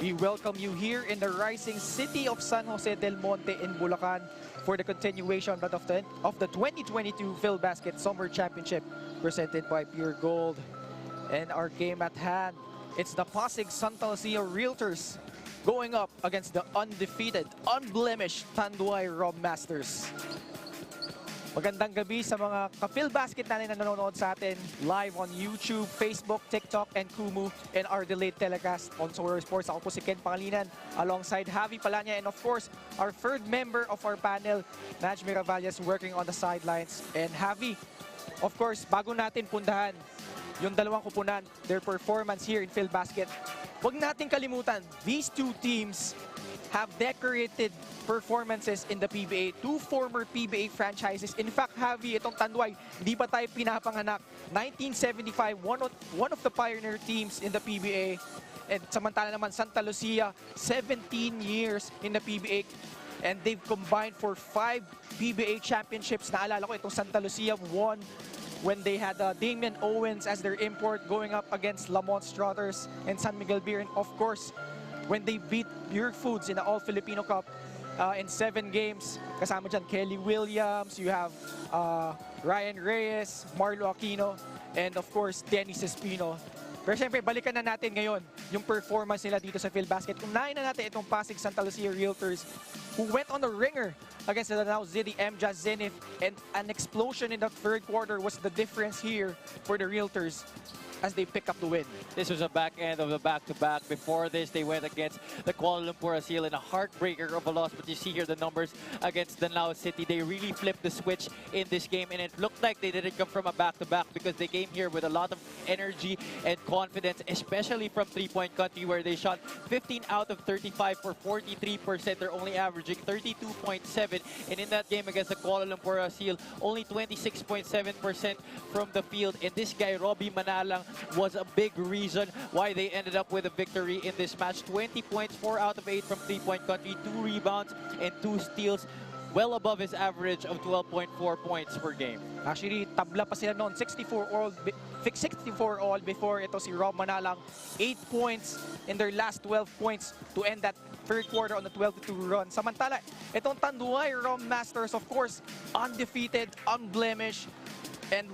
We welcome you here in the rising city of San Jose del Monte in Bulacan for the continuation of the 2022 PhilBasket Summer Championship presented by Pure Gold. And our game at hand, it's the Pasig Santa Lucia Realtors going up against the undefeated, unblemished Tanduay Rob Masters. Magandang gabi sa mga ka-PhilBasket natin na nanonood sa atin live on YouTube, Facebook, TikTok, and Kumu, and our delayed telecast on Solar Sports. Ako po si Ken Pangalinan alongside Javi Palanya, and of course, our third member of our panel, Naj Miravalles, working on the sidelines. And Javi, of course, bago natin pundahan yung dalawang kupunan, their performance here in PhilBasket, huwag natin kalimutan, these two teams have decorated performances in the PBA. Two former PBA franchises. In fact, Javi, itong Tanduay, hindi pa tayo pinapanganak. 1975, one of the pioneer teams in the PBA. And samantala naman, Santa Lucia, 17 years in the PBA. And they've combined for 5 PBA championships. Naalala ko, itong Santa Lucia won when they had Damian Owens as their import going up against Lamont Struthers and San Miguel Beer. And of course, when they beat Pure Foods in the All-Filipino Cup in 7 games. Kasama dyan Kelly Williams, you have Ryan Reyes, Marlo Aquino, and of course, Dennis Espino. Pero siyempre, balikan na natin ngayon yung performance nila dito sa PhilBasket. Unahin na natin itong Pasig Santa Lucia Realtors who went on the ringer against the now Zidi MJAZ Zenith, and an explosion in the third quarter was the difference here for the Realtors as they pick up the win. This was a back end of the back-to-back. Before this, they went against the Kuala Lumpur Asil in a heartbreaker of a loss. But you see here the numbers against Danao City. They really flipped the switch in this game, and it looked like they didn't come from a back-to-back because they came here with a lot of energy and confidence, especially from three-point country where they shot 15 out of 35 for 43%. They're only averaging 32.7. And in that game against the Kuala Lumpur Asil, only 26.7% from the field. And this guy, Robbie Manalang, was a big reason why they ended up with a victory in this match. 20 points, 4 out of 8 from three-point country, 2 rebounds, and 2 steals, well above his average of 12.4 points per game. Actually, tabla pa sila noon, 64 all before ito si Rob Manalang. 8 points in their last 12 points to end that third quarter on the 12-2 run. Samantala, itong Tanduay Rob Masters, of course, undefeated, unblemished, and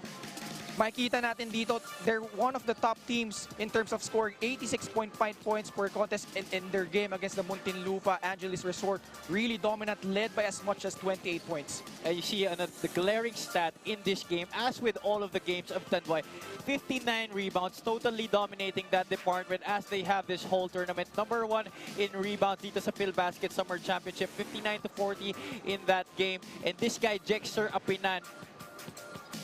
makikita natin dito, they're one of the top teams in terms of scoring, 86.5 points per contest in their game against the Muntinlupa Angelis Resort. Really dominant, led by as much as 28 points. And you see the glaring stat in this game, as with all of the games of Tanduay, 59 rebounds, totally dominating that department as they have this whole tournament. Number 1 in rebounds dito sa PhilBasket Summer Championship, 59-40 in that game. And this guy, Jexter Apinan,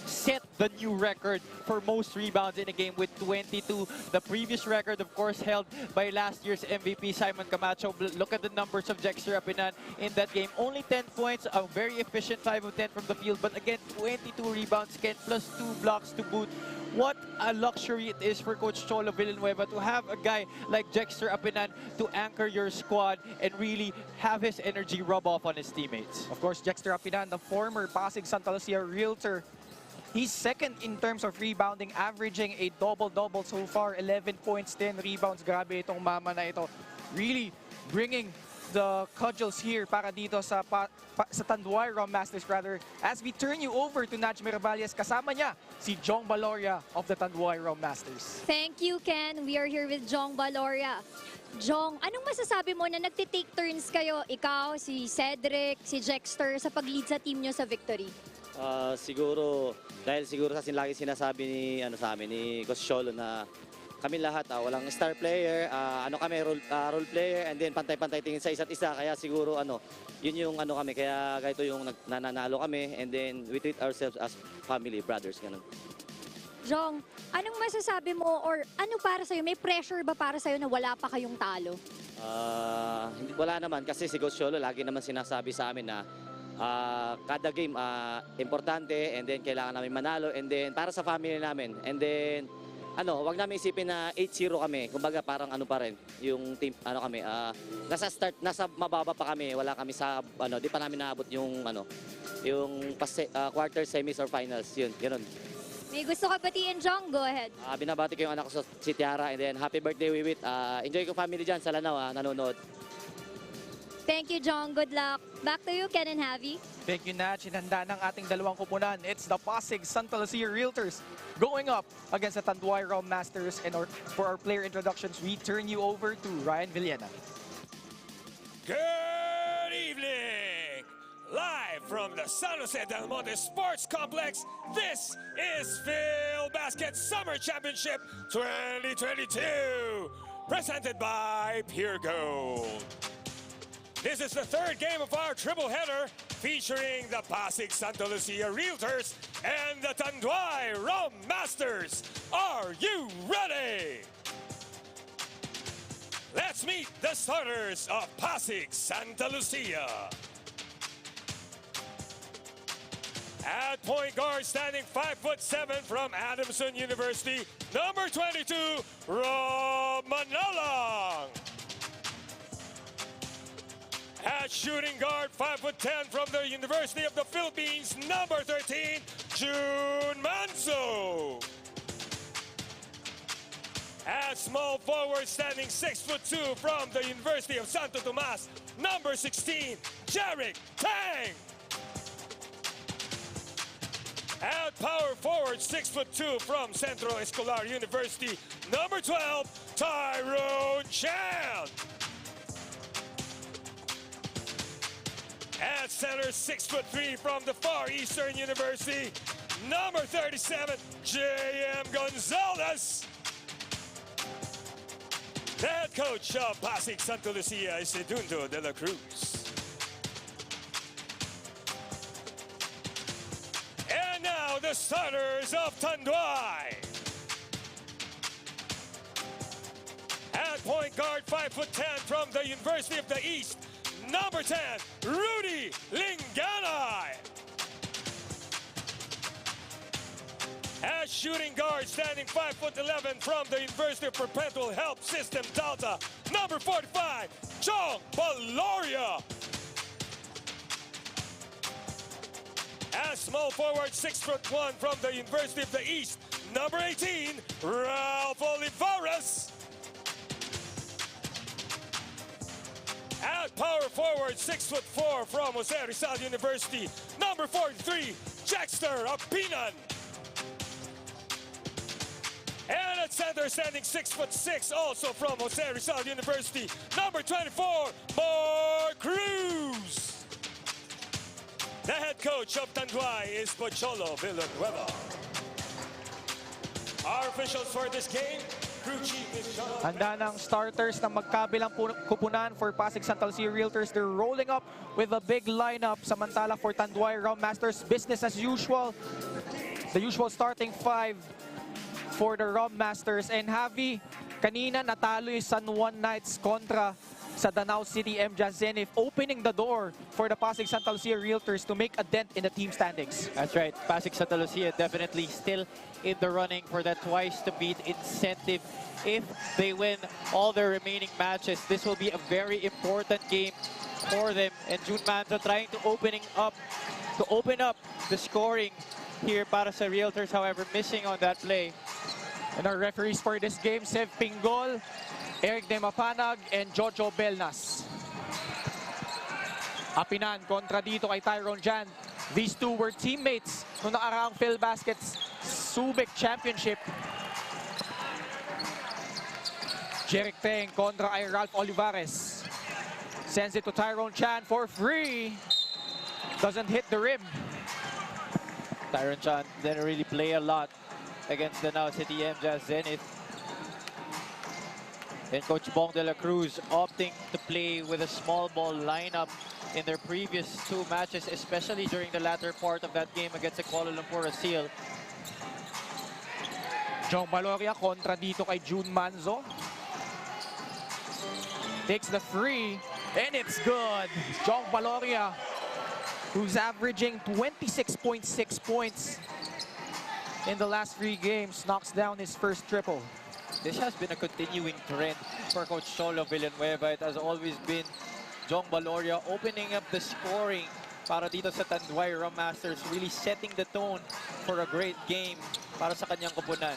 set the new record for most rebounds in a game with 22. The previous record, of course, held by last year's MVP, Simon Camacho. Look at the numbers of Jexter Apinan in that game. Only 10 points, a very efficient 5 of 10 from the field. But again, 22 rebounds, Ken, plus 2 blocks to boot. What a luxury it is for Coach Cholo Villanueva to have a guy like Jexter Apinan to anchor your squad and really have his energy rub off on his teammates. Of course, Jexter Apinan, the former Pasig Santa Lucia Realtor, he's second in terms of rebounding, averaging a double-double so far, 11 points, 10 rebounds. Grabe itong mama na ito. Really bringing the cudgels here para dito sa Tanduay Rob Masters, rather. As we turn you over to Naj Miravalles, kasama niya si Jong Baloria of the Tanduay Rob Masters. Thank you, Ken. We are here with Jong Baloria. Jong, anong masasabi mo na nagtitake turns kayo, ikaw, si Cedric, si Jexter, sa pag-lead sa team nyo sa victory? Siguro, dahil siguro kasi lagi sinasabi sa amin, ni Coach Cholo na kami lahat, walang star player, kami, role player, and then pantay-pantay tingin sa isa't isa. Kaya siguro, yun yung kami, kaya ganito yung nananalo kami, and then we treat ourselves as family, brothers, ganun. Jong, anong masasabi mo, or ano para sa'yo, may pressure ba para sa'yo na wala pa kayong talo? Wala naman, kasi si Coach Cholo lagi naman sinasabi sa amin na kada game importante, and then kailangan namin manalo, and then para sa family namin, and then wag namin isipin na 8-0 kami. Kumbaga parang pa rin yung team, kami, nasa mababa pa kami, wala kami sa di pa namin naabot yung yung quarter, semis or finals, yun, ganoon. May gusto ka batiin, Jong? Go ahead. Binabati ko yung anak ko si Tiara, and then happy birthday, Wiwit. Enjoy ko family dyan sa Lanao, nanonood. Thank you, Jong. Good luck. Back to you, Ken and Javi. Thank you, Natch. Inanda ng ating dalawang kupunan. It's the Pasig Santa Lucia Realtors going up against the Tanduay Realm Masters. And for our player introductions, we turn you over to Ryan Villena. Good evening! Live from the San Jose del Monte Sports Complex, this is Phil Basket Summer Championship 2022, presented by Pure Gold. This is the third game of our triple header, featuring the Pasig Santa Lucia Realtors and the Tanduay Realm Masters. Are you ready? Let's meet the starters of Pasig Santa Lucia. At point guard, standing 5'7" from Adamson University, number 22, Rob Manalang. At shooting guard, 5'10" from the University of the Philippines, number 13, June Manzo. At small forward, standing 6'2" from the University of Santo Tomas, number 16, Jarek Tang. At power forward, 6'2" from Centro Escolar University, number 12, Tyrone Chan. At center, 6'3" from the Far Eastern University, number 37, J.M. Gonzalez. The head coach of Pasig Santa Lucia is Edundo de la Cruz. And now the starters of Tanduay. At point guard, 5'10" from the University of the East, number 10, Rudy Linganay. As shooting guard, standing 5'11" from the University of Perpetual Help System Delta, number 45, Chong Baloria. As small forward, 6'1" from the University of the East, number 18, Ralph Olivares. At power forward, 6'4" from Jose Rizal University, number 43, Jackster Apinan. And at center, standing 6'6", also from Jose Rizal University, number 24, Mark Cruz. The head coach of Tanduay is Pocholo Villanueva. Our officials for this game, crew chief is John. Handa ng starters ng magkabilang kupunan for Pasig Santa Lucia Realtors. They're rolling up with a big lineup. Samantala for Tanduay Realm Masters, business as usual. The usual starting five for the Realm Masters. And Javi, kanina natalo yung San Juan Knights kontra sa Danao City MJAS Zenith, opening the door for the Pasig Santa Lucia Realtors to make a dent in the team standings. That's right. Pasig Santa Lucia definitely still in the running for that twice to beat incentive. If they win all their remaining matches, this will be a very important game for them. And June Manzo trying to open up the scoring here para sa Realtors, however, missing on that play. And our referees for this game, Sev Pingol, Eric De Mapanag, and Jojo Belnas. Apinan kontra dito kay Tyrone Jan. These two were teammates noong nakaraang Phil Baskets Subic Championship. Jeric Teng kontra kay Ralph Olivares. Sends it to Tyrone Chan for free. Doesn't hit the rim. Tyrone Chan didn't really play a lot against the Now City MJAS Zenith. And Coach Bong de la Cruz opting to play with a small ball lineup in their previous two matches, especially during the latter part of that game against the Kuala Lumpur Seal. Jong Baloria kontra dito kay June Manzo. Takes the free, and it's good. Jong Baloria, who's averaging 26.6 points in the last 3 games, knocks down his first triple. This has been a continuing trend for Coach Cholo Villanueva. It has always been Jong Baloria opening up the scoring para dito sa Tanduay Realm Masters, really setting the tone for a great game para sa kanyang kupunan.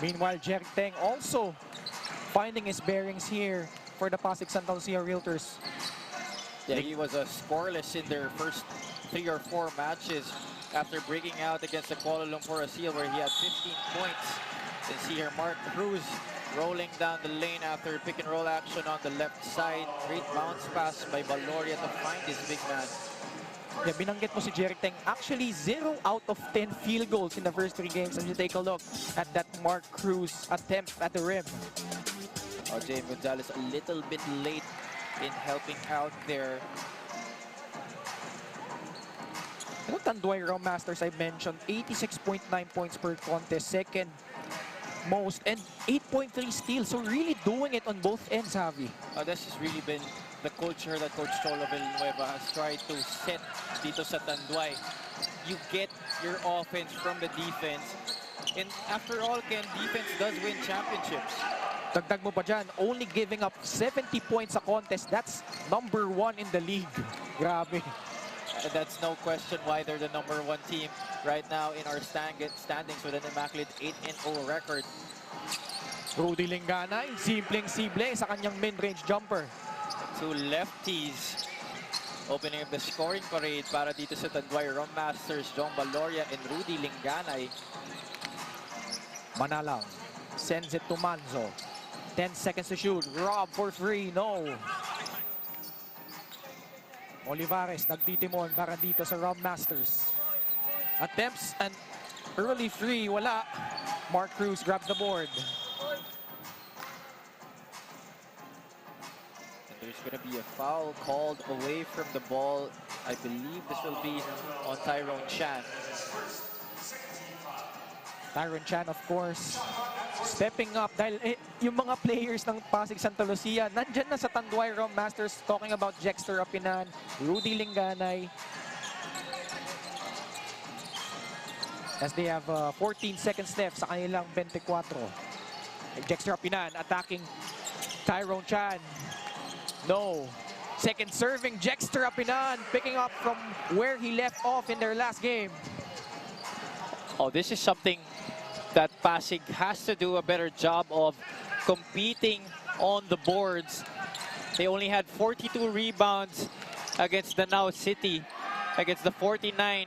Meanwhile, Jeric Teng also finding his bearings here for the Pasig Santa Lucia Realtors. Yeah, he was scoreless in their first 3 or 4 matches after breaking out against the Kuala Lumpur Seal, where he had 15 points. You can see here Mark Cruz rolling down the lane after pick and roll action on the left side. Great bounce pass by Valoria to find his big man. Yeah, binanggit mo si Jeric Teng. Actually, 0 out of 10 field goals in the first 3 games. As you take a look at that Mark Cruz attempt at the rim. James Gonzalez a little bit late in helping out there. You know, Tanduay Rom Masters, I mentioned, 86.9 points per contest, second most, and 8.3 steals. So really doing it on both ends, Javi. This has really been the culture that Coach Cholo Villanueva has tried to set dito sa Tanduay. You get your offense from the defense. And after all, Ken, defense does win championships. Dagdag mo pa dyan, only giving up 70 points a contest. That's number 1 in the league. Grabe. That's no question why they're the #1 team right now in our standings with an immaculate 8-0 record. Rudy Linganay, simpleng-simple sa kanyang mid-range jumper. 2 lefties opening up the scoring parade para dito sa Tanduay Rom Masters. John Valoria and Rudy Linganay. Manalang sends it to Manzo. 10 seconds to shoot. Rob for 3. No. Olivares nagtitimon para dito sa Rom Masters. Attempts an early 3. Wala. Mark Cruz grabs the board. And there's going to be a foul called away from the ball. I believe this will be on Tyrone Chan. Tyrone Chan, of course, stepping up dahil yung mga players ng Pasig Santa Lucia nandyan na sa Tanduay Rom Masters, talking about Jexter Apinan, Rudy Linganay. As they have 14 seconds left sa kanilang 24. Jexter Apinan attacking Tyrone Chan. No. Second serving, Jexter Apinan picking up from where he left off in their last game. Oh, this is something that Pasig has to do a better job of competing on the boards. They only had 42 rebounds against the Now City, against the 49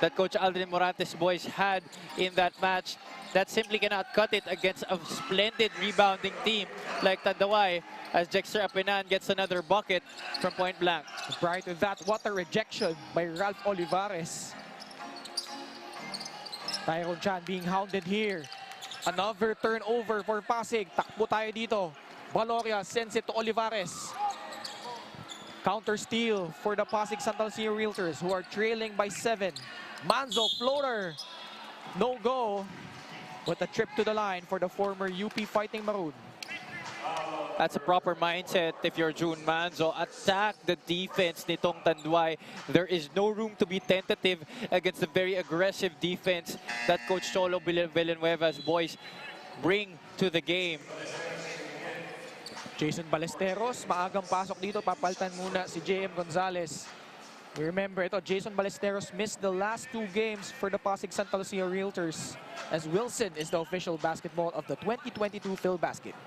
that Coach Aldrin Morantes boys had in that match. That simply cannot cut it against a splendid rebounding team like Tanduay, as Jexter Apinan gets another bucket from point blank. Prior to that, what a rejection by Ralph Olivares. Tyrone Chan being hounded here. Another turnover for Pasig. Takbo tayo dito. Valoria sends it to Olivares. Counter steal for the Pasig Santa Lucia Realtors, who are trailing by 7. Manzo floater. No go. But a trip to the line for the former UP Fighting Maroon. That's a proper mindset if you're June Manzo. Attack the defense nitong Tanduay. There is no room to be tentative against the very aggressive defense that Coach Cholo Villanueva's boys bring to the game. Jason Ballesteros, maagang pasok dito. Papalitan muna si JM Gonzalez. Remember ito, Jason Ballesteros missed the last 2 games for the Pasig Santa Lucia Realtors, as Wilson is the official basketball of the 2022 Phil Basket.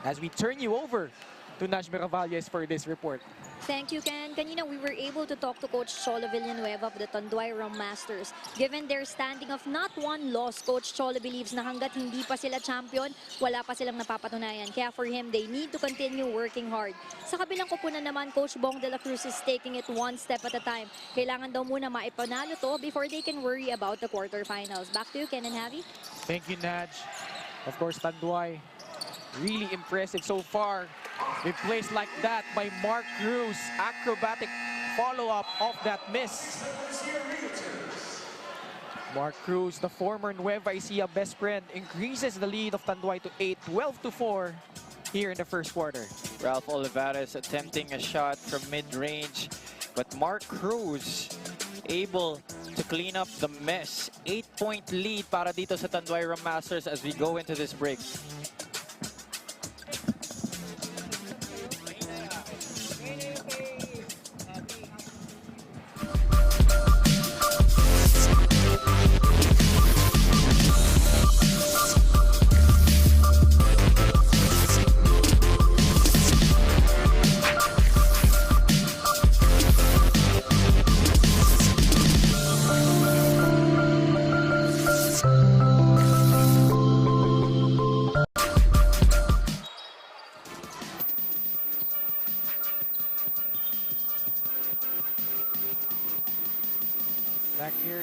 As we turn you over to Nash Miravalles for this report. Thank you, Ken. Kanina we were able to talk to Coach Cholo Villanueva of the Tanduay Rom Masters. Given their standing of not 1 loss, Coach Cholo believes na hanggat hindi pa sila champion, wala pa silang napapatunayan. Kaya for him, they need to continue working hard. Sa kabilang kupunan naman, Coach Bong de la Cruz is taking it 1 step at a time. Kailangan daw muna maipanalo to before they can worry about the quarterfinals. Back to you, Ken and Javi. Thank you, Naj. Of course, Tanduay, really impressive so far. Big plays like that by Mark Cruz. Acrobatic follow-up of that miss. Mark Cruz, the former Nueva Ecija best friend, increases the lead of Tanduay to 8, 12-4 here in the first quarter. Ralph Olivares attempting a shot from mid-range, but Mark Cruz able to clean up the mess. 8-point lead para dito sa Tanduay Rom Masters as we go into this break.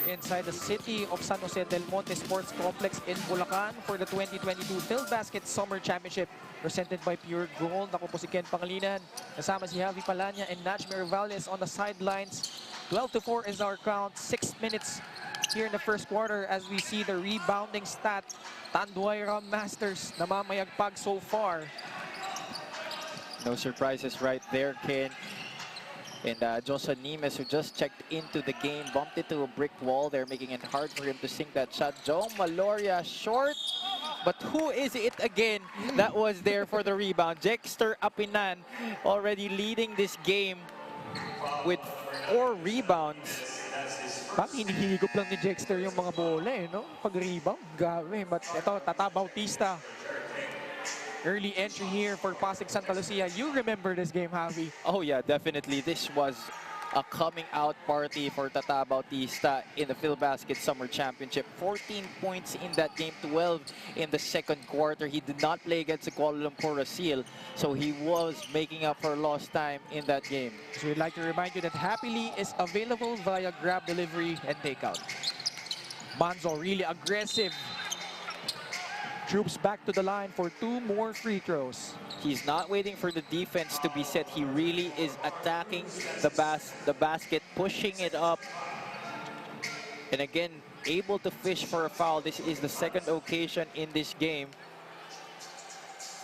here inside the city of San Jose del Monte Sports Complex in Bulacan for the 2022 PhilBasket Summer Championship presented by Pure Gold. Ako po si Ken Pangilinan. Kasama si Javi Palanya and Najmer Valles on the sidelines. 12-4 is our count. 6 minutes here in the first quarter as we see the rebounding stat. Tanduay Masters namamayagpag so far. No surprises right there, Ken. And Joshua Nimes, who just checked into the game, bumped into a brick wall there, making it hard for him to sink that shot. Joe Maloria short, but who is it again that was there for the rebound? Jexter Apinan already leading this game with 4 rebounds. Parang hinihigop lang ni Jexter yung mga bola no? Pag-rebound, gawe. But ito, Tata Bautista. Early entry here for Pasig Santa Lucia. You remember this game, Javi? Oh yeah, definitely. This was a coming out party for Tata Bautista in the PhilBasket Summer Championship. 14 points in that game, 12 in the second quarter. He did not play against the Kuala Lumpur Seal, so he was making up for lost time in that game. So we'd like to remind you that Happily is available via Grab Delivery and Takeout. Manzo really aggressive. Troops back to the line for 2 more free throws. He's not waiting for the defense to be set. He really is attacking the basket, pushing it up. And again, able to fish for a foul. This is the second occasion in this game.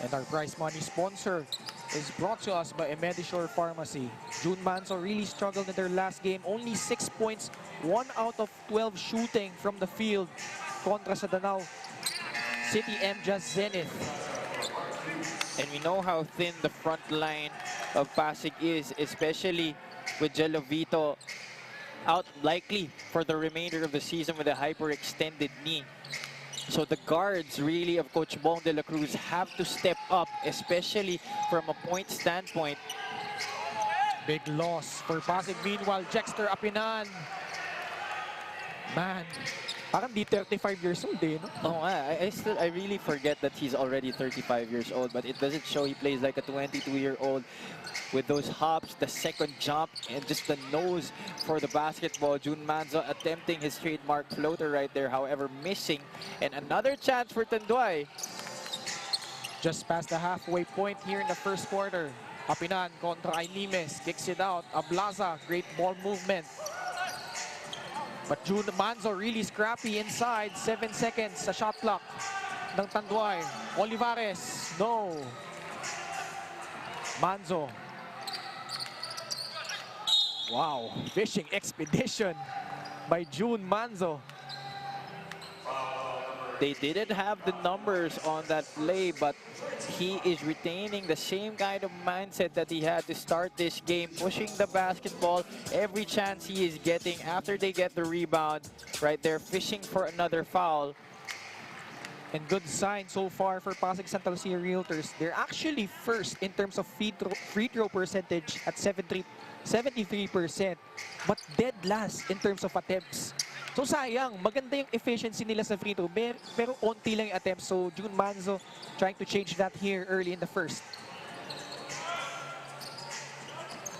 And our prize money sponsor is brought to us by Medishore Pharmacy. June Manso really struggled in their last game. Only 6 points, 1 out of 12 shooting from the field. Kontra sa Danao City MJAS Zenith. And we know how thin the front line of Pasig is, especially with Jelovito out likely for the remainder of the season with a hyperextended knee. So the guards really of Coach Bong de la Cruz have to step up, especially from a point standpoint. Big loss for Pasig. Meanwhile, Jexter Apinan. Man, parang di 35 years old no? Oh, I really forget that he's already 35 years old, but it doesn't show. He plays like a 22-year-old with those hops, the second jump, and just the nose for the basketball. June Manzo attempting his trademark floater right there, however missing. And another chance for Tanduay. Just past the halfway point here in the first quarter. Apinan kontra Nimes, kicks it out. Ablaza, great ball movement. But June Manzo really scrappy inside. 7 seconds sa shot clock ng Tanduay. Olivares, no. Manzo. Wow, fishing expedition by June Manzo. They didn't have the numbers on that play, but he is retaining the same kind of mindset that he had to start this game, pushing the basketball every chance he is getting after they get the rebound. Right there, fishing for another foul. And good sign so far for Pasig Santa Lucia Realtors. They're actually first in terms of free throw percentage at 73%, but dead last in terms of attempts. So sayang, maganda yung efficiency nila sa free throw, pero onti lang yung attempts. So June Manzo trying to change that here early in the first.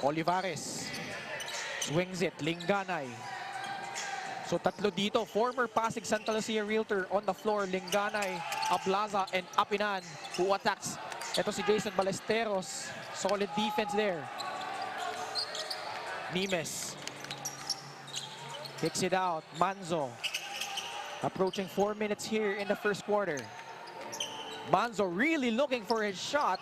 Olivares swings it, Linganay. So tatlo dito, former Pasig Santa Lucia Realtor on the floor, Linganay, Ablaza, and Apinan who attacks. Ito si Jason Ballesteros, solid defense there. Nimes kicks it out. Manzo approaching 4 minutes here in the first quarter. Manzo really looking for his shot.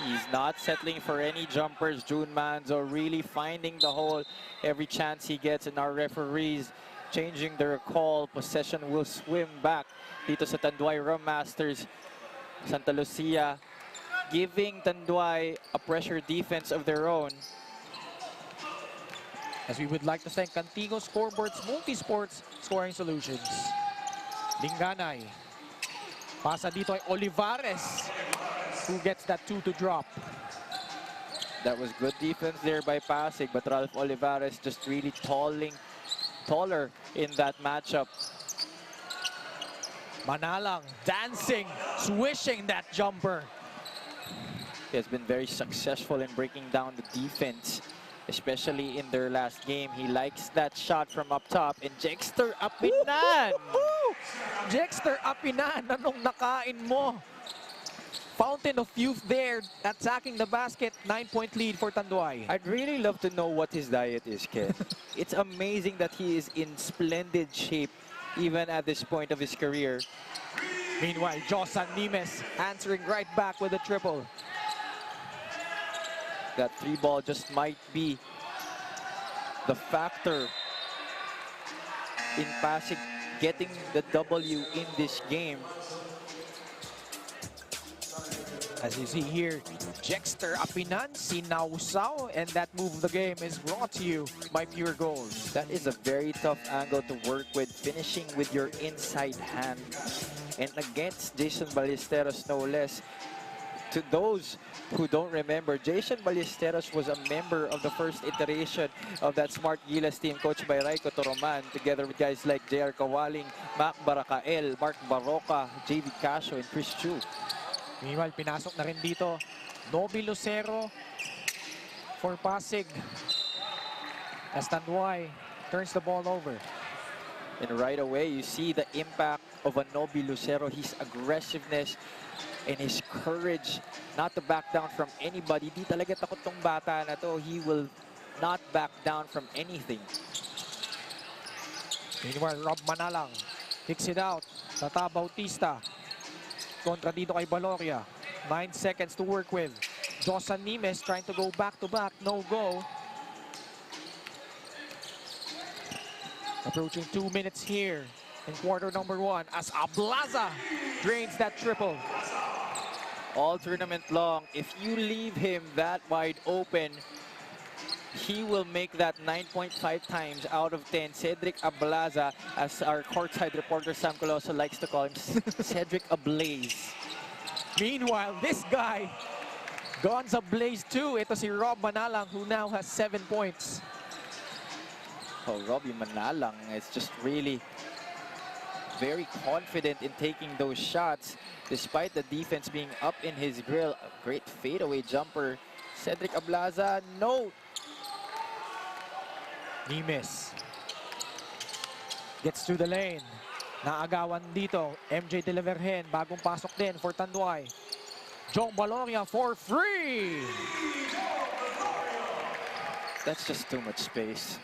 He's not settling for any jumpers. June Manzo really finding the hole every chance he gets, and our referees changing their call. Possession will swim back dito sa Tanduay Rum Masters. Santa Lucia giving Tanduay a pressure defense of their own. As we would like to thank Cantigo Scoreboards Multisports Scoring Solutions. Linganay. Pasa dito ay Olivares who gets that 2 to drop. That was good defense there by Pasig, but Ralph Olivares just really taller in that matchup. Manalang dancing, swishing that jumper. He has been very successful in breaking down the defense especially in their last game. He likes that shot from up top, and Jexter Apinan. Jexter Apinan, anong nakain mo? Fountain of youth there, attacking the basket. 9-point lead for Tanduay. I'd really love to know what his diet is, Ken. It's amazing that he is in splendid shape, even at this point of his career. Meanwhile, Josan Nimes answering right back with a triple. That 3-ball just might be the factor in Pasig getting the W in this game. As you see here, Jexter Apinan, sinausaw, and that move of the game is brought to you by Pure Gold. That is a very tough angle to work with, finishing with your inside hand. And against Jason Ballesteros, no less. To those who don't remember, Jason Ballesteros was a member of the first iteration of that Smart Gilas team coached by Raiko Toroman, together with guys like J.R. Kawaling, Mac Baracael, Mark Baroca, J.V. Casio, and Chris Chu. Meanwhile, pinasok na rin dito Noby Lucero for Pasig as Tanduay turns the ball over. And right away, you see the impact of a Noby Lucero, his aggressiveness and his courage not to back down from anybody. Di talaga takot tong bata na to. He will not back down from anything. Meanwhile, Rob Manalang kicks it out. Tata Bautista kontra dito kay Valoria. 9 seconds to work with. Josan Nimes trying to go back-to-back. No go. Approaching 2 minutes here in quarter number 1 as Ablaza drains that triple. All tournament long, if you leave him that wide open, he will make that 9.5 times out of 10. Cedric Ablaza, as our courtside reporter Sam Coloso likes to call him, Cedric Ablaze. Meanwhile, this guy, guns ablaze too. Ito si Rob Manalang who now has 7 points. Oh, Robbie Manalang is just really very confident in taking those shots, despite the defense being up in his grill. A great fadeaway jumper. Cedric Ablaza, no. Nimes gets to the lane. Naagawan dito. MJ De La Vergen, bagong pasok din for Tanduay. Jong Valoria for free. That's just too much space.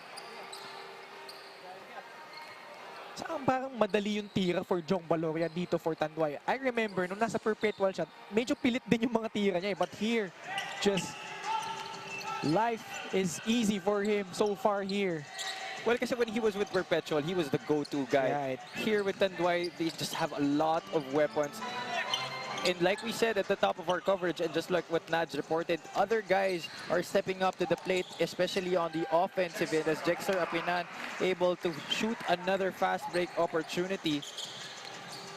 Saan parang madali yung tira for Jong Valoria dito for Tanduay. I remember nung nasa perpetual shot, medyo pilit din yung mga tira niya. But here, just life is easy for him so far here. Well, kasi when he was with Perpetual, he was the go-to guy. Right. Here with Tanduay, they just have a lot of weapons. And like we said at the top of our coverage, and just like what Naj reported, other guys are stepping up to the plate, especially on the offensive end, as Jexter Apinan able to shoot another fast break opportunity.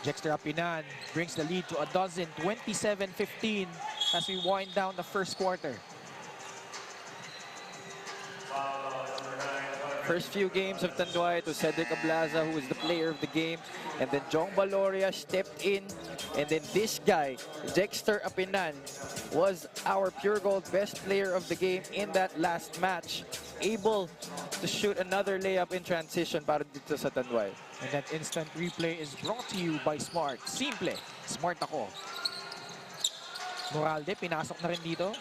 Jexter Apinan brings the lead to a dozen, 27-15 as we wind down the first quarter. First few games of Tanduay to Cedric Ablaza, who was the player of the game. And then Jong Valoria stepped in. And then this guy, Jexter Apinan, was our Pure Gold best player of the game in that last match. Able to shoot another layup in transition para dito sa Tanduay. And that instant replay is brought to you by Smart. Simple, smart ako. Moralde, pinasok na rin dito.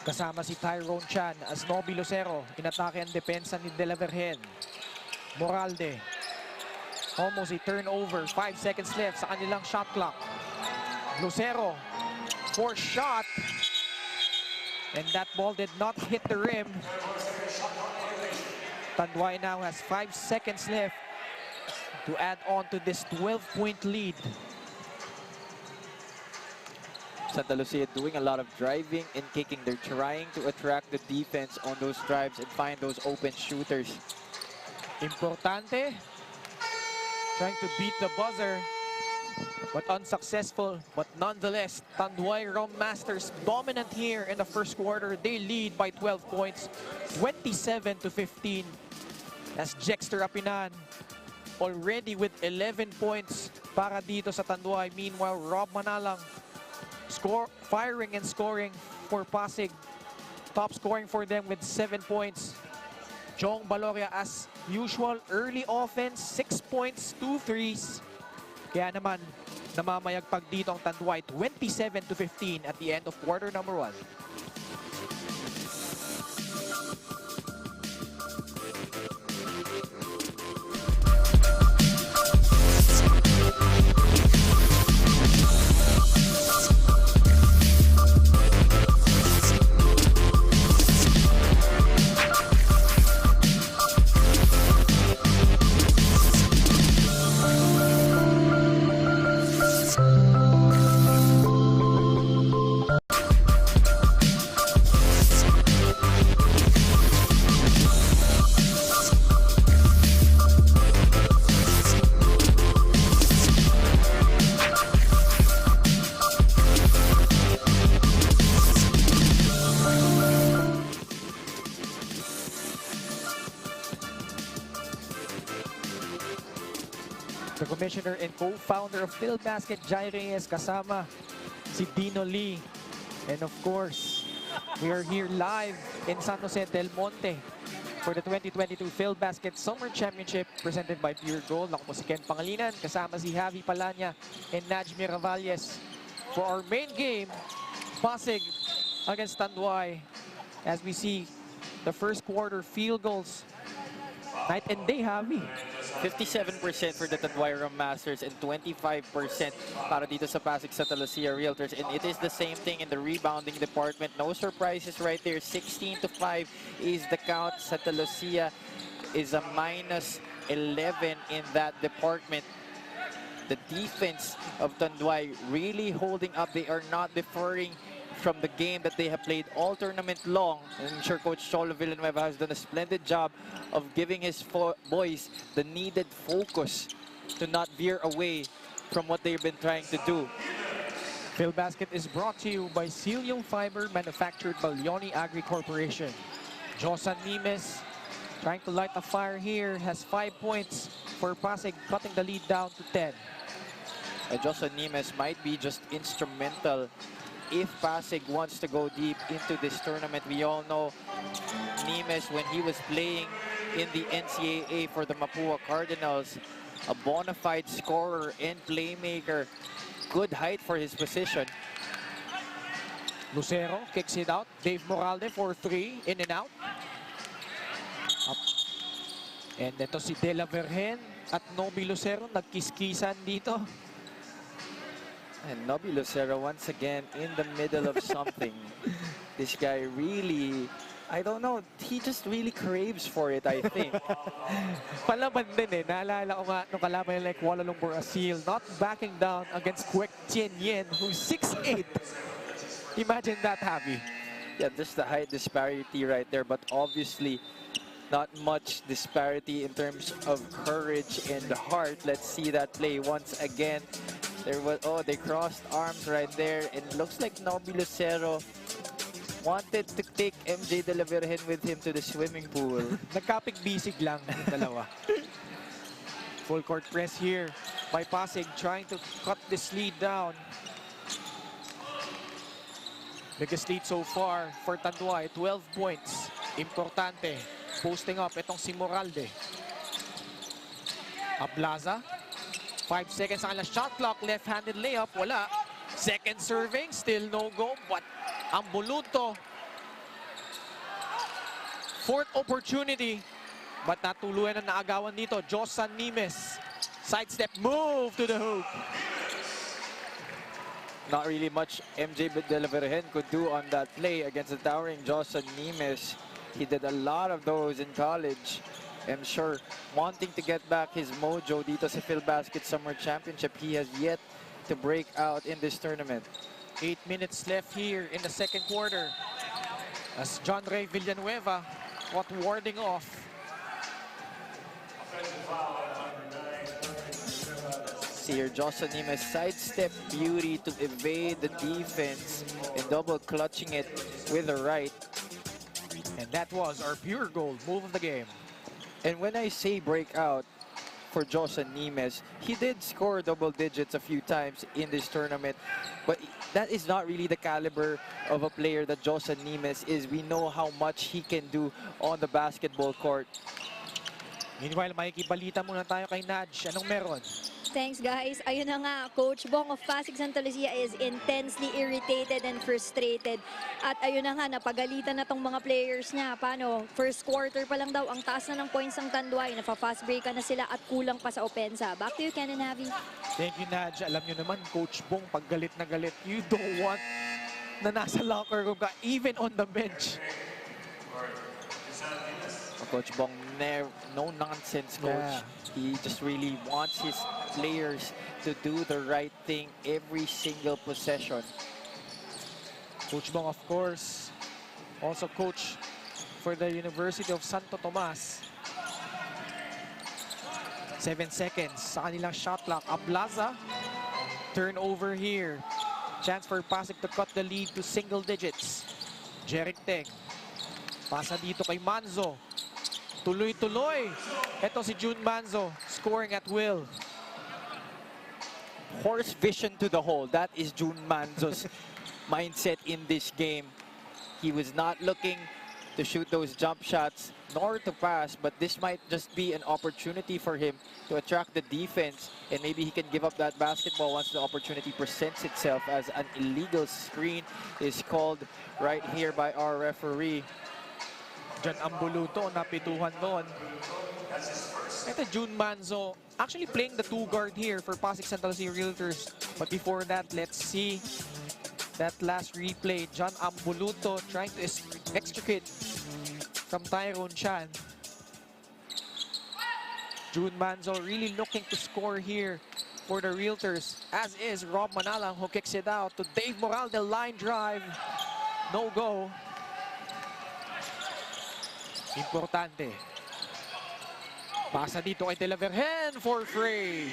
Kasama si Tyrone Chan as Noby Lucero. Inatake ang depensa ni De La Vergen. Moralde. Almost a turnover. 5 seconds left sa kanilang shot clock. Lucero. Fourth shot. And that ball did not hit the rim. Tanduay now has 5 seconds left to add on to this 12-point lead. Santa Lucia doing a lot of driving and kicking. They're trying to attract the defense on those drives and find those open shooters. Importante. Trying to beat the buzzer, but unsuccessful. But nonetheless, Tanduay Rom Masters dominant here in the first quarter. They lead by 12 points, 27-15. As Jexter Apinan already with 11 points para dito sa Tanduay. Meanwhile, Rob Manalang firing and scoring for Pasig. top scoring for them with 7 points. Jong Baloria, as usual, early offense, 6 points, 2 threes. Kaya naman, namamayagpag dito ang Tanduay, 27-15 at the end of quarter number 1. The commissioner and co-founder of Phil Basket, Jai Reyes, kasama si Dino Lee. And of course, we are here live in San Jose del Monte for the 2022 Phil Basket Summer Championship presented by Pure Gold. Ako po si Ken Pangalinan, kasama si Javi Palanya and Najmi Ravalles for our main game, Pasig against Tanduay. As we see the first quarter field goals, night and day, Javi. 57% for the Tanduay Masters and 25% para dito sa Pasig Santa Lucia Realtors. And it is the same thing in the rebounding department. No surprises right there. 16-5 is the count. Santa Lucia is a -11 in that department. The defense of Tanduay really holding up. They are not deferring from the game that they have played all tournament long. I'm sure Coach Cholo Villanueva has done a splendid job of giving his boys the needed focus to not veer away from what they've been trying to do. Phil Basket is brought to you by Cilium Fiber, manufactured by Leone Agri Corporation. Josan Nimes trying to light a fire here, has 5 points for Pasig, cutting the lead down to 10. Josan Nimes might be just instrumental if Pasig wants to go deep into this tournament. We all know Nimes, when he was playing in the NCAA for the Mapua Cardinals, a bona fide scorer and playmaker, good height for his position. Lucero kicks it out. Dave Moralde for 3, in and out. Up. And ito si De La Virgen at Nobi Lucero, nagkiskisan dito. And Nobi Lucero once again in the middle of something. This guy really, I don't know, he just really craves for it, I think. Palaban din eh. Naalala ko nga nung kalaban nila like Kuala Lumpur Asil, not backing down against Kwek Tien Yen, who's 6'8". Imagine that, Javi. Yeah, just the height disparity right there, but obviously not much disparity in terms of courage and heart. Let's see that play once again. There was, oh, they crossed arms right there, and looks like Nobi Lucero wanted to take MJ De La Virgen with him to the swimming pool. Nagkapig-bisig lang yung dalawa. Full court press here by Pasig, trying to cut this lead down. Biggest lead so far for Tanduay, 12 points. Importante. Posting up itong si Moralde. Ablaza. 5 seconds ang shot clock. Left-handed layup. Wala. Second serving. Still no go. But ang bulunto. Fourth opportunity. But natuluyan na naagawan dito. Josan Nimes. Sidestep move to the hoop. Not really much MJ De La Virgen could do on that play against the towering Josan Nimes. He did a lot of those in college. I'm sure wanting to get back his mojo dito sa Phil Basket Summer Championship, he has yet to break out in this tournament. 8 minutes left here in the second quarter as John Ray Villanueva caught warding off. See here, Josan Nimes sidestep beauty to evade the defense and double clutching it with the right. And that was our pure gold move of the game. And when I say breakout, for Joshua Nimes. He did score double digits a few times in this tournament, but that is not really the caliber of a player that Joshua Nimes is. We know how much he can do on the basketball court. Meanwhile, makikibalita muna tayo kay Nudge. Anong meron? Thanks, guys. Ayun na nga, Coach Bong of Pasig Santa Lucia is intensely irritated and frustrated. At ayun na nga, napagalitan na tong mga players niya. Paano? First quarter pa lang daw, ang taas na ng points ng Tanduay. Nafa-fast break na sila at kulang pa sa opensa. Back to you, Ken and Javi. Thank you, Nudge. Alam nyo naman, Coach Bong, pag galit na galit, you don't want na nasa locker room ka, even on the bench. Coach Bong, no nonsense coach. Yeah. He just really wants his players to do the right thing every single possession. Coach Bong, of course, also coach for the University of Santo Tomas. 7 seconds sa kanilang shot clock. Ablaza, turnover here. Chance for Pasig to cut the lead to single digits. Jeric Teng. Pasa dito kay Manzo. Tuloy-tuloy. Ito si June Manzo, scoring at will. Horse vision to the hole. That is June Manzo's mindset in this game. He was not looking to shoot those jump shots nor to pass, but this might just be an opportunity for him to attract the defense, and maybe he can give up that basketball once the opportunity presents itself, as an illegal screen is called right here by our referee. Diyan ang buluto, napituhan doon. Ito, June Manzo, actually playing the two guard here for Pasig Santa Lucia Realtors. But before that, let's see that last replay. John Ambuluto trying to extricate from Tyrone Chan. June Manzo really looking to score here for the Realtors, as is Rob Manalang, who kicks it out to Dave Moral, the line drive. No go. Importante. Pasa dito kay De La Virgen for free.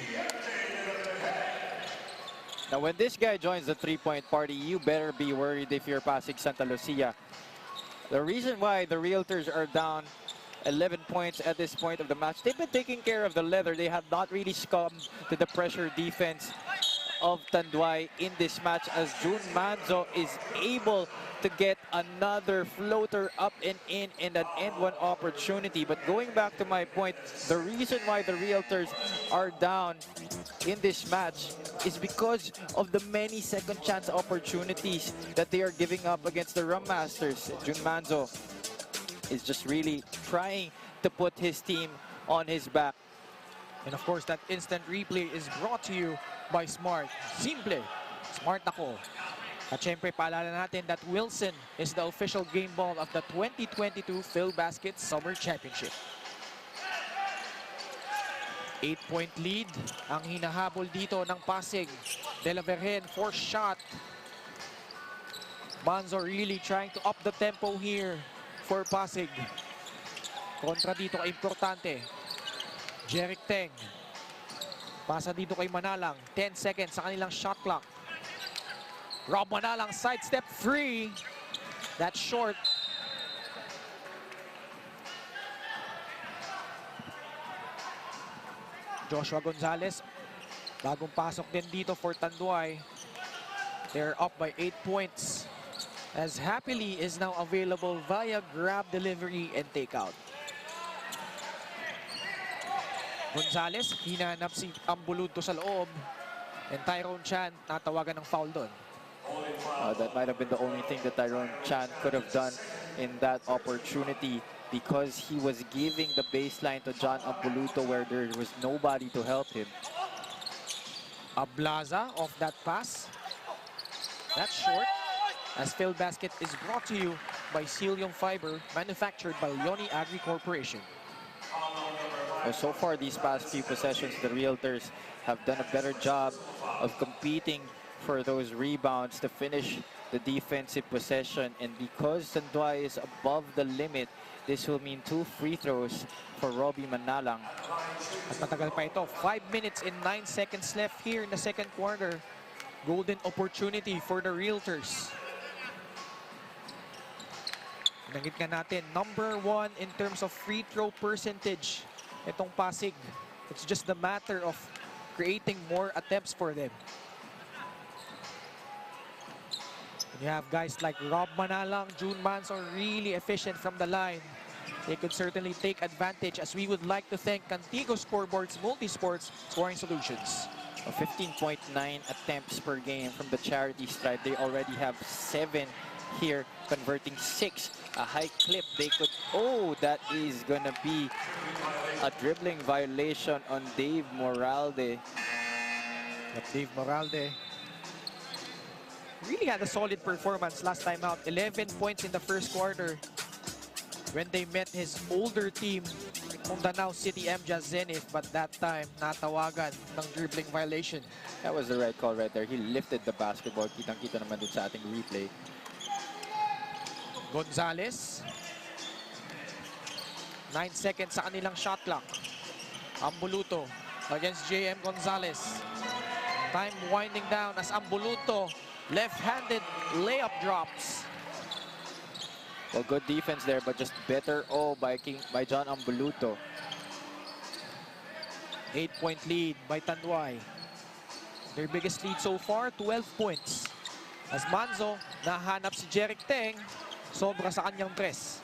Now, when this guy joins the three-point party, you better be worried if you're Pasig Santa Lucia. The reason why the Realtors are down 11 points at this point of the match, they've been taking care of the leather. They have not really succumbed to the pressure defense of Tanduay in this match, as June Manzo is able to get another floater up and in and an end one opportunity. But going back to my point, the reason why the Realtors are down in this match is because of the many second chance opportunities that they are giving up against the Rum Masters. June Manzo is just really trying to put his team on his back. And of course, that instant replay is brought to you by Smart. Simple, Smart ako. At syempre, paalala natin that Wilson is the official game ball of the 2022 PhilBasket Summer Championship. 8-point lead ang hinahabol dito ng Pasig. De La Virgen, fourth shot. Manzo really trying to up the tempo here for Pasig. Kontra dito kay importante. Jeric Teng. Pasa dito kay Manalang. 10 seconds sa kanilang shot clock. Rob Manalang sidestep free. That's short. Joshua Gonzalez. Bagong pasok din dito for Tanduay. They're up by 8 points. As Happily is now available via grab, delivery, and takeout. Gonzalez, hinanap si Ambuluto sa loob. And Tyrone Chan, natawagan ng foul doon. That might have been the only thing that Tyrone Chan could have done in that opportunity, because he was giving the baseline to John Ambuluto where there was nobody to help him. Ablaza off that pass. That's short. As PhilBasket is brought to you by Cilium Fiber, manufactured by Leone Agri Corporation. So far, these past few possessions, the Realtors have done a better job of competing for those rebounds to finish the defensive possession. And because Tanduay is above the limit, this will mean 2 free throws for Robbie Manalang. At matagal pa ito. 5 minutes and 9 seconds left here in the second quarter. Golden opportunity for the Realtors. Nangit ka natin, #1 in terms of free throw percentage. Itong Pasig. It's just the matter of creating more attempts for them. You have guys like Rob Manalang, June Manso, really efficient from the line. They could certainly take advantage, as we would like to thank Contigo Scoreboards Multisports Scoring Solutions. 15.9 attempts per game from the charity stripe. They already have 7 here, converting 6. A high clip. They could... Oh, that is gonna be a dribbling violation on Dave Moralde. But Dave Moralde really had a solid performance last time out. 11 points in the first quarter when they met his older team, Mindanao City MJAS Zenith, but that time natawagan ng dribbling violation. That was the right call right there. He lifted the basketball. Kitang-kita naman dun sa ating replay. Gonzalez. 9 seconds sa kanilang shot clock. Ambuluto against JM Gonzalez. Time winding down as Ambuluto, left-handed layup drops. Well, good defense there, but just better by John Ambuluto. 8-point lead by Tanduay. Their biggest lead so far, 12 points. As Manzo, nahanap si Jeric Teng, sobra sa kanyang press.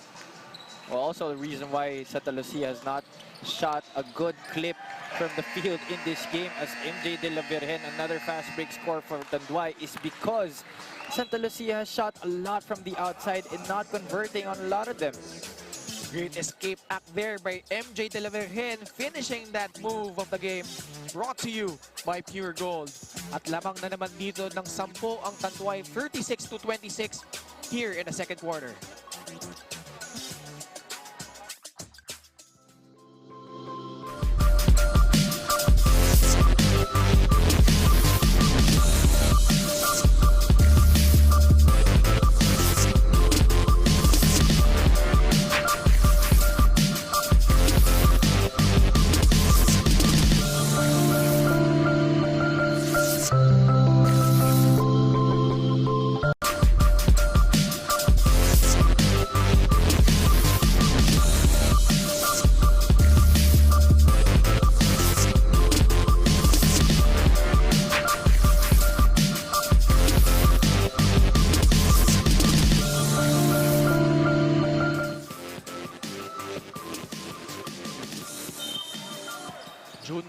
Well, also the reason why Santa Lucia has not shot a good clip from the field in this game as MJ De La Virgen, another fast break score for Tanduay, is because Santa Lucia has shot a lot from the outside and not converting on a lot of them. Great escape act there by MJ De La Virgen, finishing that move of the game. Brought to you by Pure Gold. At lamang na naman dito ng 10 ang Tanduay, 36-26 here in the second quarter.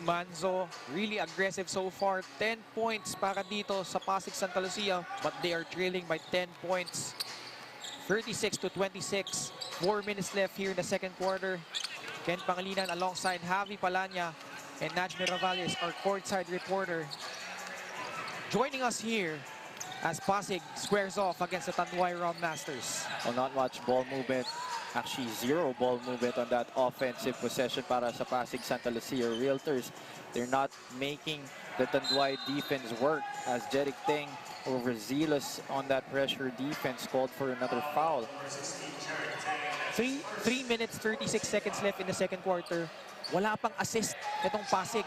Manzo, really aggressive so far. 10 points para dito sa Pasig Santa Lucia, but they are trailing by 10 points. 36-26. 4 minutes left here in the second quarter. Ken Pangilinan alongside Javi Palanya and Najmi Ravales, our courtside reporter, joining us here as Pasig squares off against the Tanduay Rom Masters. Well, not much ball movement. Actually, 0 ball movement on that offensive possession para sa Pasig Santa Lucia Realtors. They're not making the Tanduay defense work as Jeric Teng, overzealous on that pressure defense, called for another foul. 3 minutes, 36 seconds left in the second quarter. Wala pang assist itong Pasig.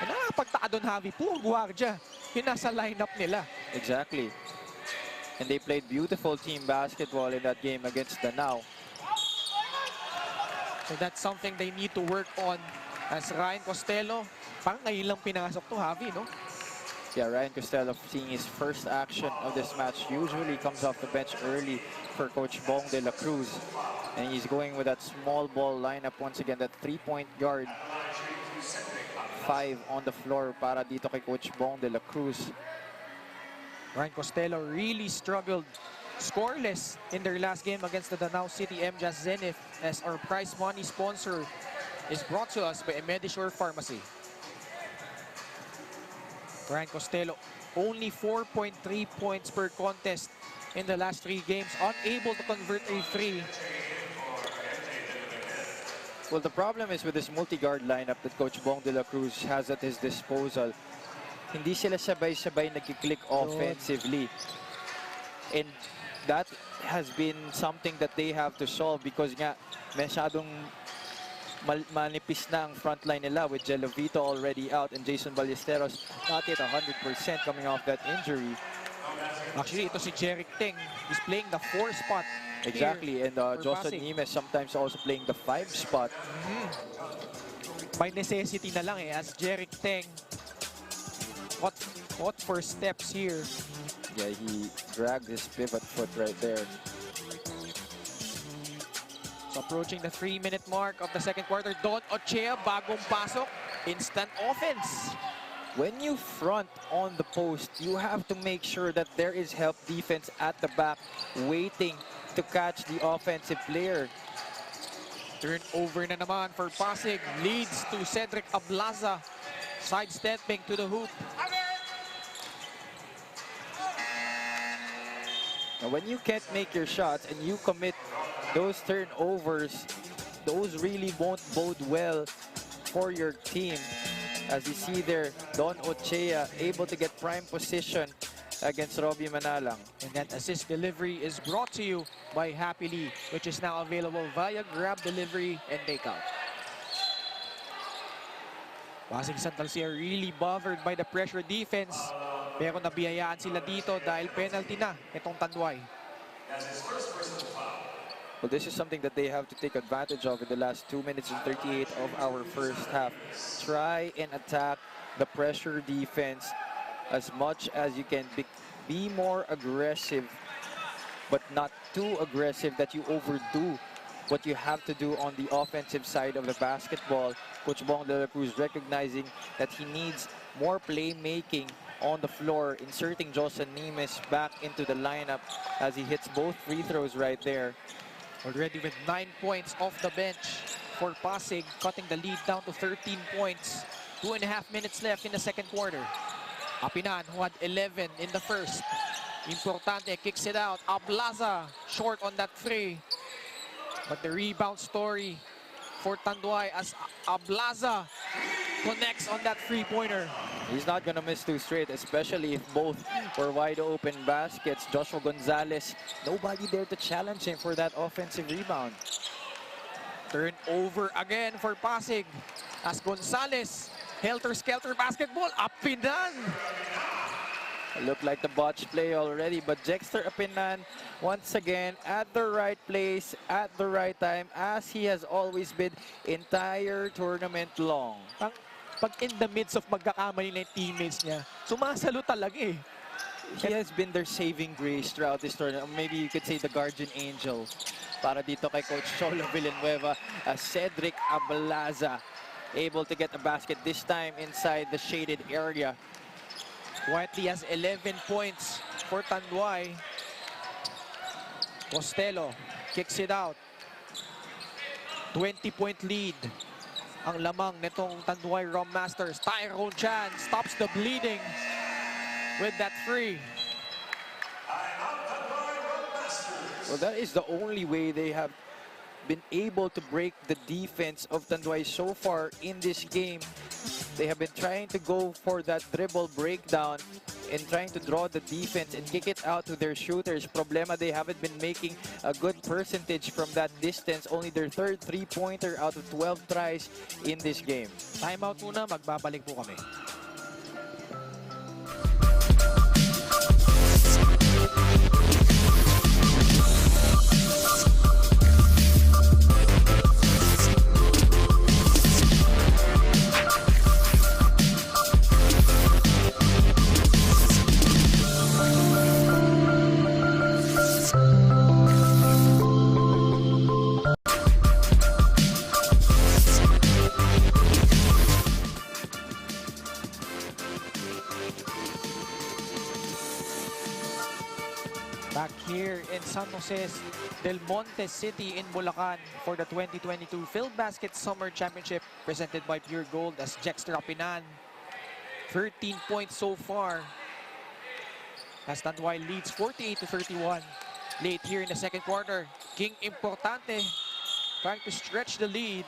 E nakakapagtaka doon, Javi. Puro guardia yung nasa lineup nila. Exactly. And they played beautiful team basketball in that game against Danao. So that's something they need to work on. As Ryan Costello, parang ngayon lang pinasok to, Javi, no? Yeah, Ryan Costello seeing his first action of this match. Usually comes off the bench early for Coach Bong de la Cruz. And he's going with that small ball lineup once again, that 3-point guard. 5 on the floor para dito kay Coach Bong de la Cruz. Ryan Costello really struggled scoreless in their last game against the Danao City MJAS Zenith, as our prize money sponsor is brought to us by Medisure Pharmacy. Ryan Costello, only 4.3 points per contest in the last 3 games, unable to convert a 3. Well, the problem is with this multi-guard lineup that Coach Bong de la Cruz has at his disposal. Hindi sila sabay-sabay nag-click offensively. And that has been something that they have to solve because nga masyadong manipis na ang front line nila with Jelovito already out and Jason Ballesteros not yet 100% coming off that injury. Actually, ito si Jeric Teng. He's playing the 4 spot. Exactly, and Jocelyn Nimes sometimes also playing the 5 spot. by necessity na lang eh, as Jeric Teng caught for steps here. Yeah, he dragged his pivot foot right there. So approaching the 3-minute mark of the second quarter, Don Ochea, bagong pasok, instant offense. When you front on the post, you have to make sure that there is help defense at the back waiting to catch the offensive player. Turnover na naman for Pasig, leads to Cedric Ablaza, sidestepping to the hoop. Now, when you can't make your shots and you commit those turnovers, those really won't bode well for your team. As you see there, Don Ochea able to get prime position against Robbie Manalang. And that assist delivery is brought to you by Happily, which is now available via Grab Delivery and Takeout. Pasig Central are really bothered by the pressure defense. Pero nabiyayaan sila dito dahil penalty na itong Tanduay. Well, this is something that they have to take advantage of in the last 2 minutes and 38 of our first half. Try and attack the pressure defense as much as you can. Be more aggressive, but not too aggressive that you overdo what you have to do on the offensive side of the basketball. Coach Bong de la Cruz recognizing that he needs more playmaking on the floor, inserting Josan Nimes back into the lineup as he hits both free throws right there. Already with 9 points off the bench for Pasig, cutting the lead down to 13 points. 2.5 minutes left in the second quarter. Apinan, who had 11 in the first. Importante, kicks it out. Ablaza, short on that three. But the rebound story for Tanduay as Ablaza connects on that three-pointer. He's not gonna miss two straight, especially if both were wide open baskets. Joshua Gonzalez, nobody there to challenge him for that offensive rebound. Turnover again for Pasig as Gonzalez, helter-skelter basketball, Apinan. Looked like the botch play already, but Jexter Apinan once again at the right place at the right time, as he has always been entire tournament long. Pag in the midst of magkakamali na yung teammates niya, sumasalo talaga eh. He has been their saving grace throughout this tournament. Maybe you could say the guardian angel para dito kay Coach Cholo Villanueva. Cedric Ablaza able to get a basket, this time inside the shaded area. Quietly has 11 points for Tanduay. Costello kicks it out. 20-point lead ang lamang nitong Tanduay Rum Masters. Tyrone Chan stops the bleeding with that free. Well, that is the only way they have been able to break the defense of Tanduay so far in this game. They have been trying to go for that dribble breakdown and trying to draw the defense and kick it out to their shooters. Problema, they haven't been making a good percentage from that distance. Only their third three-pointer out of 12 tries in this game. Timeout muna, magbabalik po kami. Back here in San Jose del Monte City in Bulacan for the 2022 PhilBasket Summer Championship presented by Pure Gold as Jexter Apinan. 13 points so far as Tanduay leads 48-31. Late here in the second quarter, King Importante trying to stretch the lead.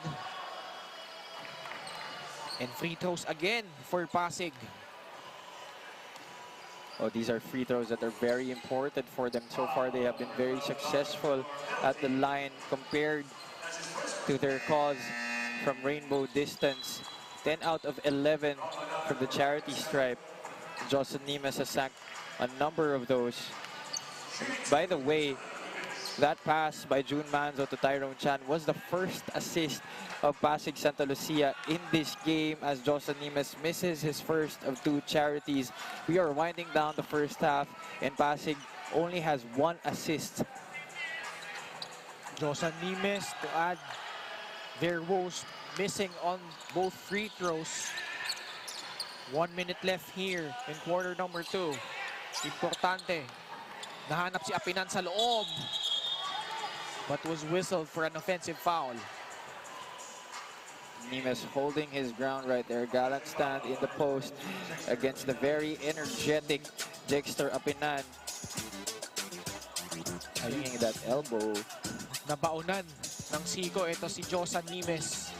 And free throws again for Pasig. Oh, these are free throws that are very important for them. So far, they have been very successful at the line compared to their cause from rainbow distance. 10 out of 11 from the charity stripe. Josan Nimes has sacked a number of those. By the way, That pass by June Manzo to Tyrone Chan was the first assist of Pasig Santa Lucia in this game as Josan Nimes misses his first of 2 charities. We are winding down the first half and Pasig only has 1 assist. Josan Nimes to add their woes missing on both free throws. 1 minute left here in quarter number 2. Importante. Nahanap si Apinan sa loob, but was whistled for an offensive foul. Nimes holding his ground right there. Gallant stand in the post against the very energetic Dexter Apinan. Swinging that elbow. Nabaunan ng Siko. Ito si Josan Nimes.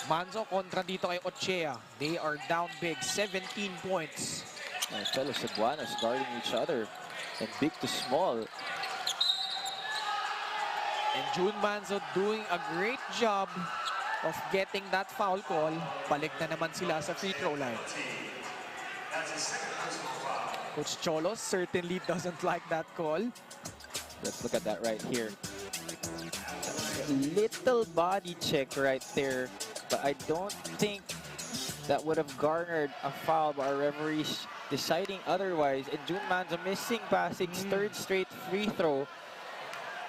Manzo kontra dito kay Ochea. They are down big, 17 points. Fellow Cebuanos guarding each other and big to small. And June Manzo doing a great job of getting that foul call. Balik na naman sila sa free throw line. Coach Cholos certainly doesn't like that call. Let's look at that right here. Little body check right there, but I don't think that would have garnered a foul by our referees deciding otherwise. And June Manzo missing Pasig's 3rd straight free throw.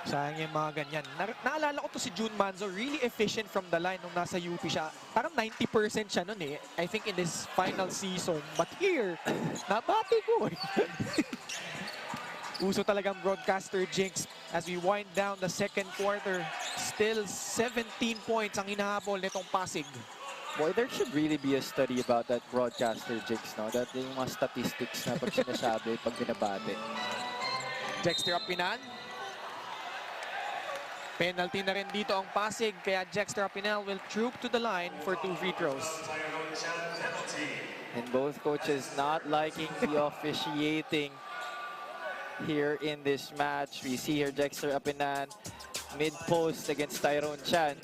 Sayang yung mga ganyan. Naalala ko to si June Manzo, really efficient from the line nung nasa UP siya. Parang 90% siya nun eh. I think in this final season. But here, nabati ko eh. Uso talagang broadcaster jinx as we wind down the second quarter. Still 17 points ang hinahabol nitong Pasig. Boy, there should really be a study about that broadcaster jinx, no? That yung mga statistics na pag sinasabi, pag binabate. Dexter Apinan. Penalty na rin dito ang Pasig, kaya Dexter Apinan will troop to the line for 2 free throws. And both coaches not liking the officiating here in this match. We see here Dexter Apinan mid-post against Tyrone Chan.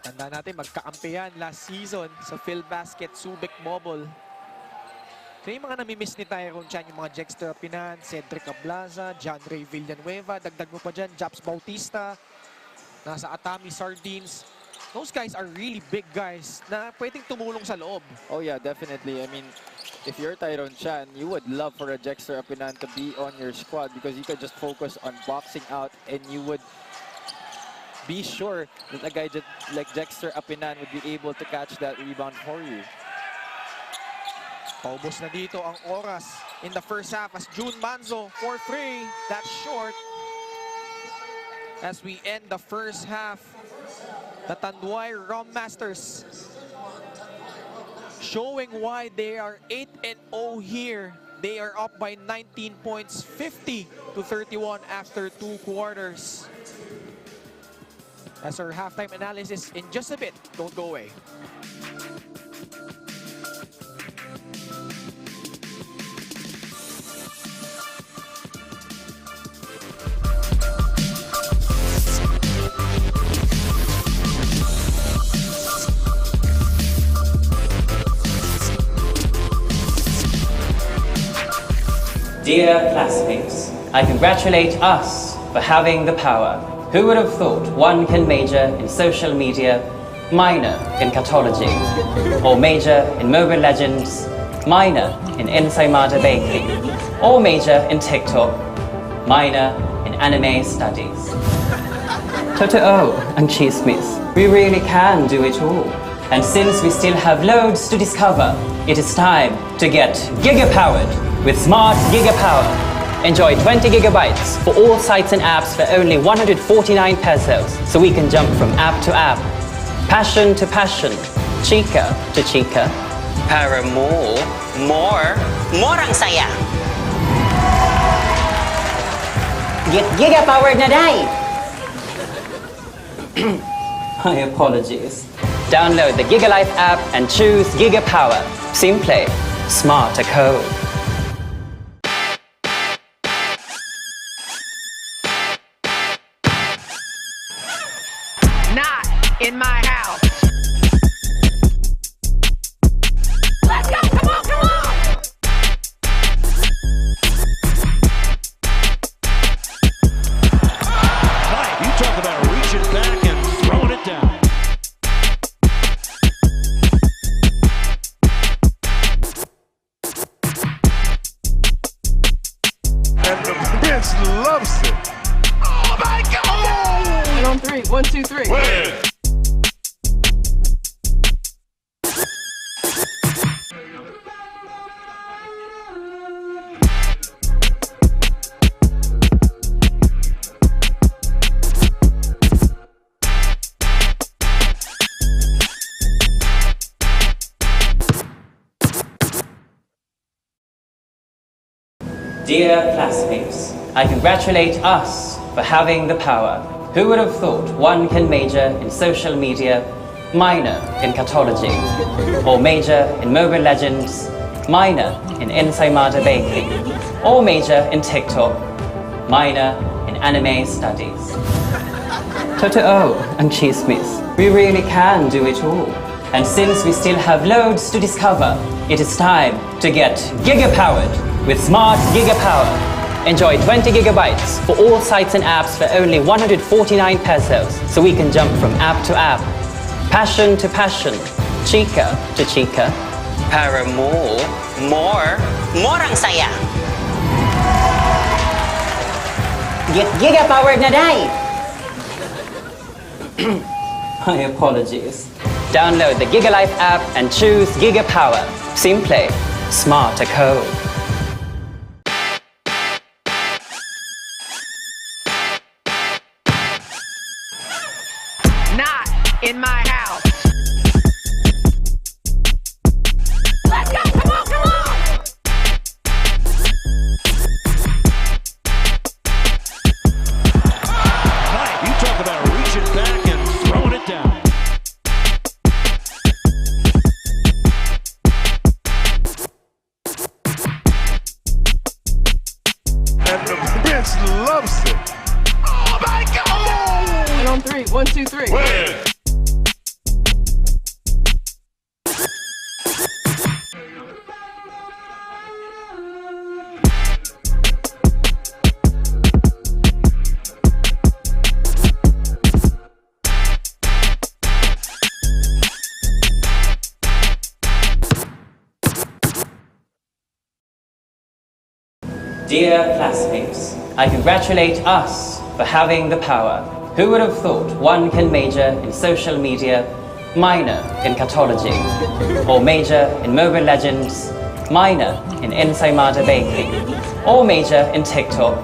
Tanda natin, magkakampihan last season sa PhilBasket Subic Mobile. So yung mga namimiss ni Tyrone Chan, yung mga Dexter Apinan, Cedric Ablaza, John Ray Villanueva, dagdag mo pa dyan, Japs Bautista, nasa Atami Sardines. Those guys are really big guys na pwedeng tumulong sa loob. Oh yeah, definitely. I mean, if you're Tyrone Chan, you would love for a Dexter Apinan to be on your squad because you could just focus on boxing out and you would be sure that a guy like Dexter Apinan would be able to catch that rebound for you. Paubos na dito ang oras in the first half as June Manzo for 3. That's short. As we end the first half, the Tanduay Rum Masters showing why they are 8-0 here. They are up by 19 points, 50-31 after 2 quarters. That's our halftime analysis in just a bit. Don't go away. Dear classmates, I congratulate us for having the power. Who would have thought one can major in social media, minor in cartology, or major in Mobile Legends, minor in Ensaymada Baking, or major in TikTok, minor in anime studies. Totoo and chismis, we really can do it all. And since we still have loads to discover, it is time to get giga-powered with Smart Gigapower. Enjoy 20 gigabytes for all sites and apps for only 149 pesos, so we can jump from app to app, passion to passion, chica to chica. Para more ang saya. Get giga-powered na day! My apologies. Download the GigaLife app and choose Gigapower. Simple, smart a code. Not in my house. Let's go! Come on, come on! 1, 2, 3. Dear classmates, I congratulate us for having the power. Who would have thought one can major in social media, minor in cartology, or major in Mobile Legends, minor in Ensaymada Baking, or major in TikTok, minor in anime studies. Totoo and chismis, we really can do it all. And since we still have loads to discover, it is time to get giga-powered with Smart Giga-Power. Enjoy 20 gigabytes for all sites and apps for only 149 pesos, so we can jump from app to app, passion to passion, chika to chika. Para more ang saya. Get giga-powered na day! My apologies. Download the GigaLife app and choose Giga-Power. Simple, smart a code. Not in my house. Let's go! Come on, come on! Right, you talk about reaching back and throwing it down. And the bench loves it. Oh my God! 1 on 3. 1, 2, 3. Dear classmates, I congratulate us for having the power. Who would have thought one can major in social media, minor in cartology, or major in Mobile Legends, minor in Ensaymada Baking, or major in TikTok,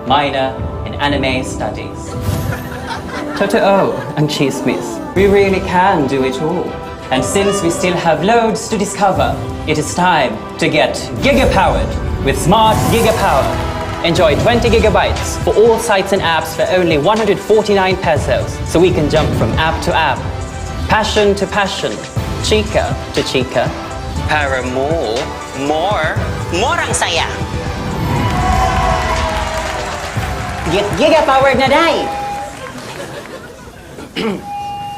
minor in anime studies. Totoo and chismis, we really can do it all. And since we still have loads to discover, it is time to get giga-powered with Smart Giga-Power. Enjoy 20 gigabytes for all sites and apps for only 149 pesos, so we can jump from app to app, passion to passion, chika to chika. Para more ang saya. Get giga-powered na day!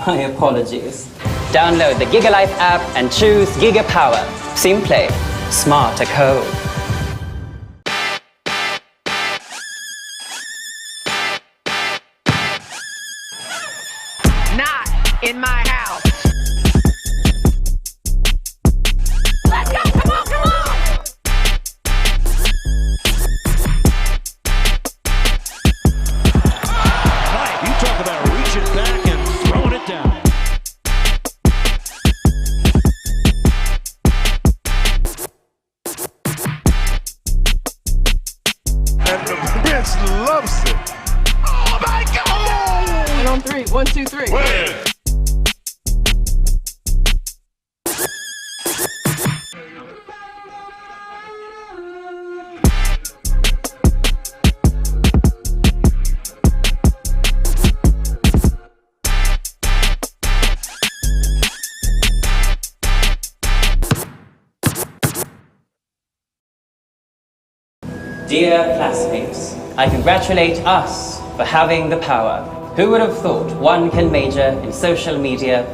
My apologies. Download the GigaLife app and choose Giga-Power. Simple, smart a code. Not in my house. Let's go! Come on, come on! Right, you talk about reaching back and throwing it down. And the bench loves it. Oh my God! 1 on 3. 1, 2, 3. Dear classmates, I congratulate us for having the power. Who would have thought one can major in social media,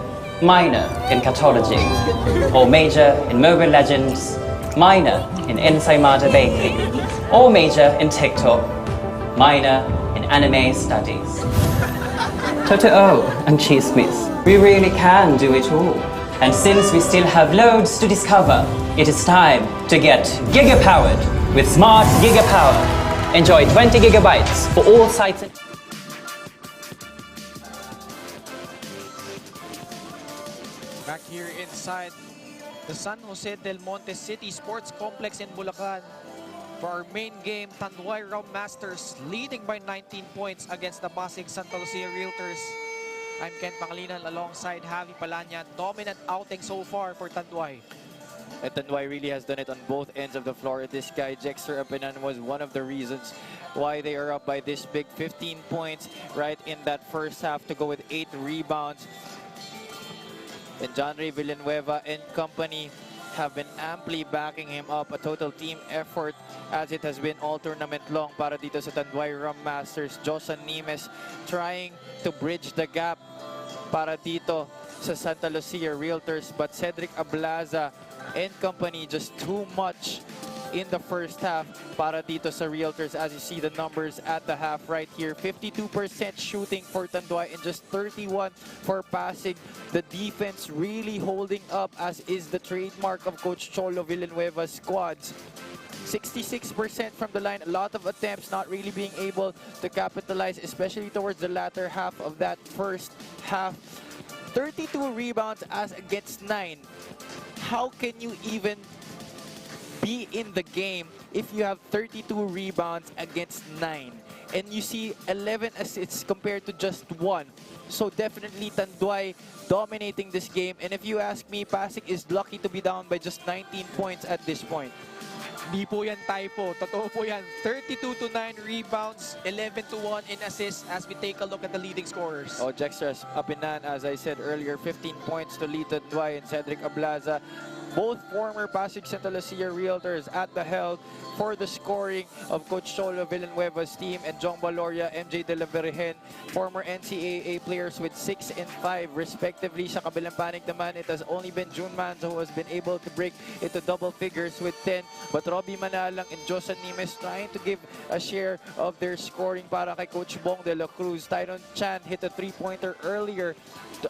minor in cartology, or major in Mobile Legends, minor in Ensaymada Baking, or major in TikTok, minor in anime studies. Totoo and chismis, we really can do it all. And since we still have loads to discover, it is time to get giga-powered with Smart Giga-Power. Enjoy 20 gigabytes for all sites and... inside the San Jose del Monte City Sports Complex in Bulacan for our main game. Tanduay Rum Masters leading by 19 points against the Pasig Santa Lucia Realtors. I'm Ken Pangilinan alongside Javi Palanya. Dominant outing so far for Tanduay. And Tanduay really has done it on both ends of the floor. This guy, Jexter Apinan, was one of the reasons why they are up by this big 15 points right in that first half to go with 8 rebounds. And John Ray Villanueva and company have been amply backing him up. A total team effort as it has been all tournament long para dito sa Tanduay Rum Masters. Josan Nimes trying to bridge the gap para dito sa Santa Lucia Realtors, but Cedric Ablaza and company just too much in the first half para dito sa Realtors. As you see the numbers at the half right here, 52% shooting for Tanduay and just 31 for Pasig. The defense really holding up, as is the trademark of Coach Cholo Villanueva's squads. 66% from the line, a lot of attempts, not really being able to capitalize, especially towards the latter half of that first half. 32 rebounds as against 9. How can you even be in the game if you have 32 rebounds against 9? And you see 11 assists compared to just 1. So definitely Tanduay dominating this game. And if you ask me, Pasig is lucky to be down by just 19 points at this point. Di po yan typo. Totoo po yan. 32-9 rebounds, 11-1 in assists as we take a look at the leading scorers. Oh, Jexter Apinan, as I said earlier, 15 points to lead Tanduay, and Cedric Ablaza, both former Pasig Santa Lucia Realtors, at the helm for the scoring of Coach Cholo Villanueva's team, and Jong Valoria, MJ De La Virgen, former NCAA players with 6 and 5 respectively. Sa kabilang panig naman, it has only been June Manzo who has been able to break into double figures with 10, but Robbie Manalang and Josan Nimes trying to give a share of their scoring para kay Coach Bong de la Cruz. Tyron Chan hit a 3-pointer earlier,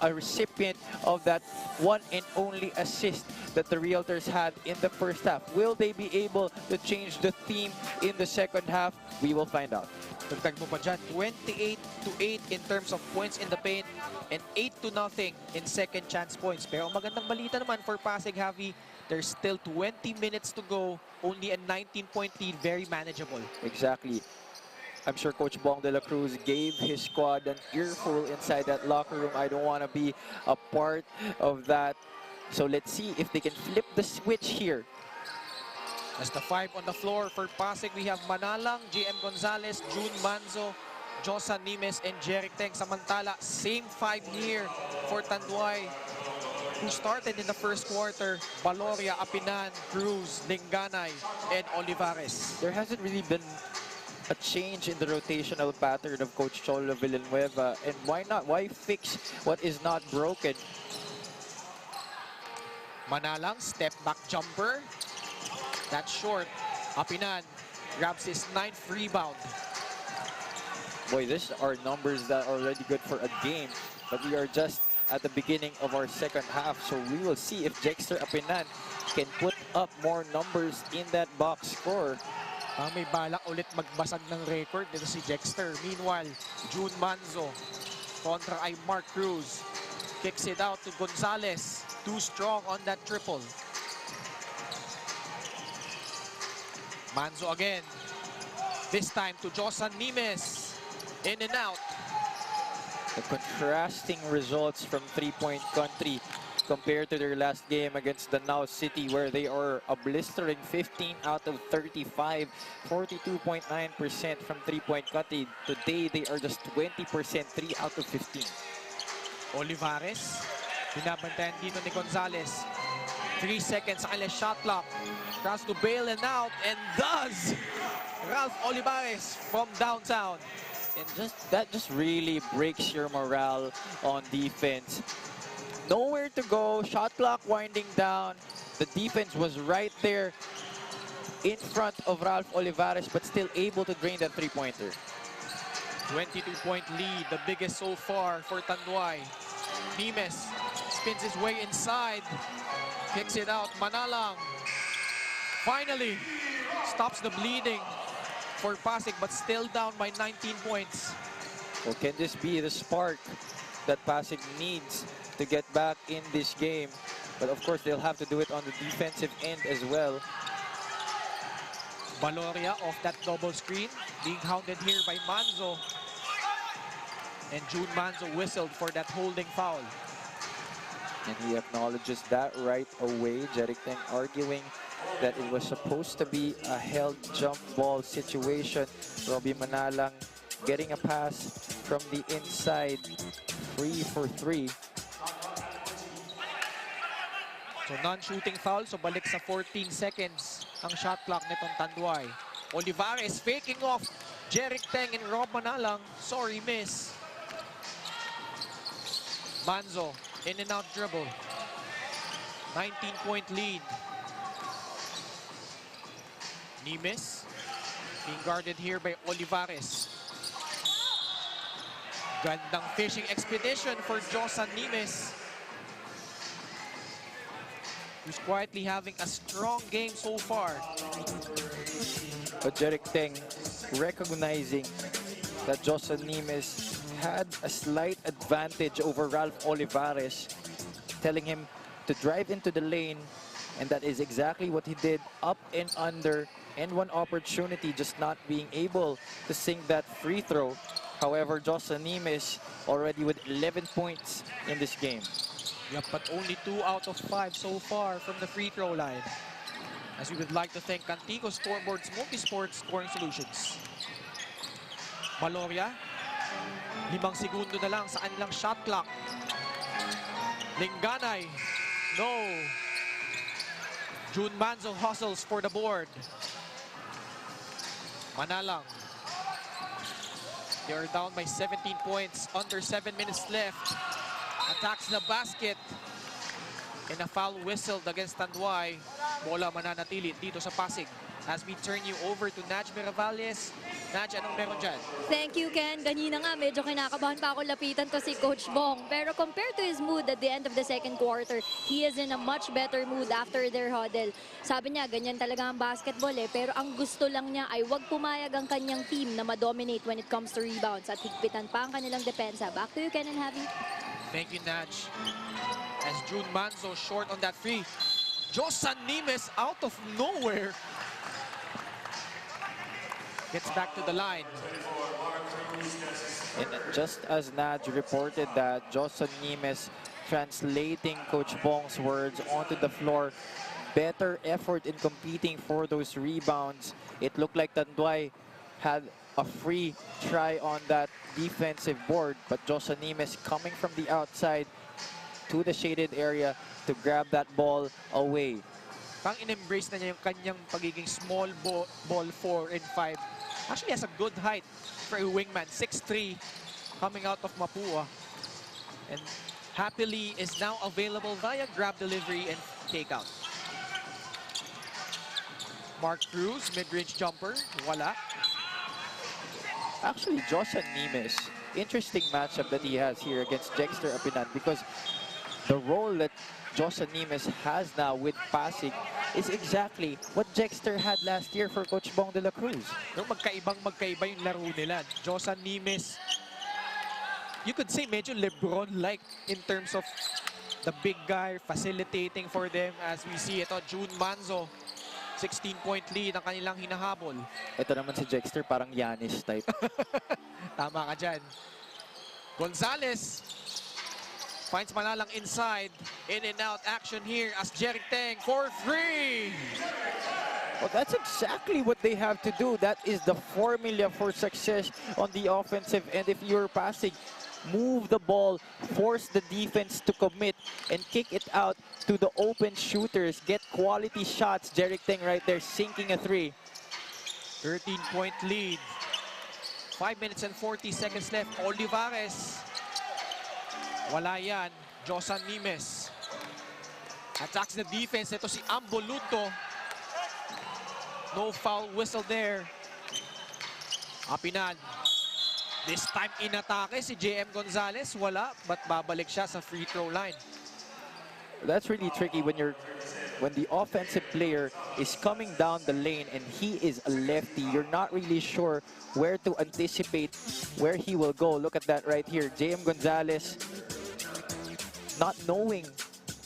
a recipient of that one and only assist that the Realtors had in the first half. Will they be able to change the theme in the second half? We will find out. Tagtag mo pa dyan, 28-8 in terms of points in the paint and 8-0 in second chance points. Pero magandang balita naman for Pasig, Javi, there's still 20 minutes to go. Only a 19-point lead, very manageable. Exactly. I'm sure Coach Bong de la Cruz gave his squad an earful inside that locker room. I don't want to be a part of that. So let's see if they can flip the switch here. As the 5 on the floor for Pasig, we have Manalang, GM Gonzalez, June Manzo, Josan Nimes, and Jeric Teng. Samantala, same 5 here for Tanduay, who started in the first quarter. Valoria, Apinan, Cruz, Linganay, and Olivares. There hasn't really been a change in the rotational pattern of Coach Cholo Villanueva, and why not? Why fix what is not broken? Manalang, step back jumper. That's short. Apinan grabs his 9th rebound. Boy, these are numbers that are already good for a game, but we are just at the beginning of our second half, so we will see if Jexter Apinan can put up more numbers in that box score. May balak ulit magbasag ng record dito si Jexter. Meanwhile, June Manzo kontra ay Mark Cruz. Kicks it out to Gonzalez. Too strong on that triple. Manzo again. This time to Josan Nimes. In and out. The contrasting results from 3-point country compared to their last game against the Now City, where they are a blistering 15 out of 35, 42.9% from 3-point country. Today, they are just 20%, 3 out of 15. Olivares, binabantayan dito ni Gonzalez. 3 seconds sa kanilang shot clock. Tries to bail and out, and does! Ralph Olivares from downtown. And that just really breaks your morale on defense. Nowhere to go, shot clock winding down. The defense was right there in front of Ralph Olivares, but still able to drain that 3-pointer. 22-point lead, the biggest so far for Tanduay. Nimes spins his way inside, kicks it out. Manalang finally stops the bleeding for Pasig, but still down by 19 points. Well, can this be the spark that Pasig needs to get back in this game? But of course, they'll have to do it on the defensive end as well. Valoria off that double screen, being hounded here by Manzo. And June Manzo whistled for that holding foul. And he acknowledges that right away. Jeric Teng arguing that it was supposed to be a held jump ball situation. Robbie Manalang getting a pass from the inside. 3 for 3. So non-shooting foul, so balik sa 14 seconds ang shot clock nitong Tanduay. Olivares faking off Jeric Teng and Rob Manalang. Sorry, miss. Manzo, in and out dribble. 19-point lead. Nimes being guarded here by Olivares. Gandang fishing expedition for Josan Nimes, who's quietly having a strong game so far. But Jeric Teng recognizing that Josan Nimes had a slight advantage over Ralph Olivares, telling him to drive into the lane, and that is exactly what he did, up and under, and one opportunity, just not being able to sink that free throw. However, Josan Nimes already with 11 points in this game. Yep, but only 2 out of 5 so far from the free throw line. As we would like to thank Cantico Scoreboards Multisports Scoring Solutions. Valoria, 5 segundo na lang sa kanilang shot clock. Linganay, no. June Manzo hustles for the board. Manalang. They are down by 17 points, under 7 minutes left. Attacks the basket. And a foul whistled against Tanduay. Bola mananatili dito sa Pasig. As we turn you over to Naj Miravalles. Naj, anong meron dyan? Thank you, Ken. Kanina nga, medyo kinakabahan pa ako lapitan to si Coach Bong. Pero compared to his mood at the end of the second quarter, he is in a much better mood after their huddle. Sabi niya, ganyan talaga ang basketball eh. Pero ang gusto lang niya ay wag pumayag ang kanyang team na ma-dominate when it comes to rebounds at higpitan pa ang kanilang depensa. Back to you, Ken and Javi. Thank you, Naj. As June Manzo short on that free. Josan Nimes out of nowhere gets back to the line. And just as Naj reported that, Josan Nimes translating Coach Bong's words onto the floor. Better effort in competing for those rebounds. It looked like Tanduay had a free try on that defensive board, but Josan Nimes coming from the outside to the shaded area to grab that ball away. Pang in-embrace na niya yung kanyang pagiging small ball 4 and 5. Actually has a good height for a wingman, 6'3", coming out of Mapua. And happily is now available via grab delivery and takeout. Mark Cruz, mid-range jumper, wala. Actually, Josan Nimes, interesting matchup that he has here against Jexter Apinan, because the role that Josan Nimes has now with Pasig is exactly what Jexter had last year for Coach Bong de la Cruz. Pero magkaiba yung laro nila. Josan Nimes, you could say medyo LeBron-like in terms of the big guy facilitating for them. As we see ito, June Manzo, 16-point lead ang kanilang hinahabol. Ito naman si Jexter, parang Giannis type. Tama ka dyan. Gonzalez finds Manalang inside. In and out action here as Jeric Teng for 3. Well, that's exactly what they have to do. That is the formula for success on the offensive end. If you're passing, move the ball, force the defense to commit, and kick it out to the open shooters. Get quality shots. Jeric Teng right there sinking a 3. 13-point lead. 5 minutes and 40 seconds left. Olivares. Wala yan. Josan Nimes. Attacks the defense. Ito si Amboluto. No foul whistle there. Apinan. This time inatake si JM Gonzalez. Wala, but babalik siya sa free throw line. That's really tricky when the offensive player is coming down the lane and he is a lefty. You're not really sure where to anticipate where he will go. Look at that right here. JM Gonzalez not knowing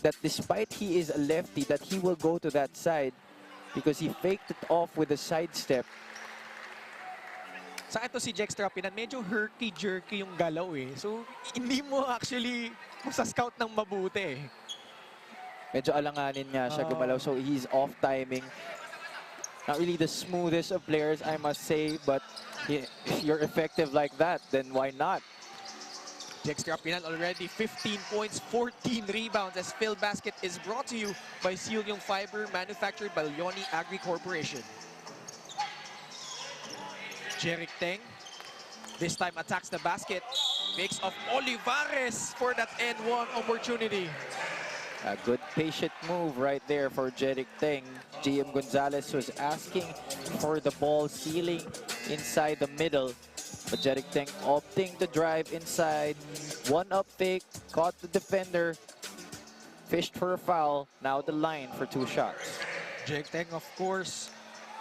that despite he is a lefty, that he will go to that side because he faked it off with a sidestep. Sa ito si Jextra Pinan, medyo herky-jerky yung galaw eh. So, hindi mo actually scout ng mabuti eh. Medyo alanganin nga siya gumalaw, so he's off timing. Not really the smoothest of players, I must say, but if you're effective like that, then why not? Jextra Pinan already 15 points, 14 rebounds as Phil Basket is brought to you by Silyong Fiber, manufactured by Leone Agri Corporation. Jeric Teng, this time attacks the basket, makes of Olivares for that N1 opportunity. A good patient move right there for Jeric Teng. GM Gonzalez was asking for the ball sealing inside the middle, but Jeric Teng opting to drive inside. One up fake, caught the defender, fished for a foul. Now the line for 2 shots. Jeric Teng, of course,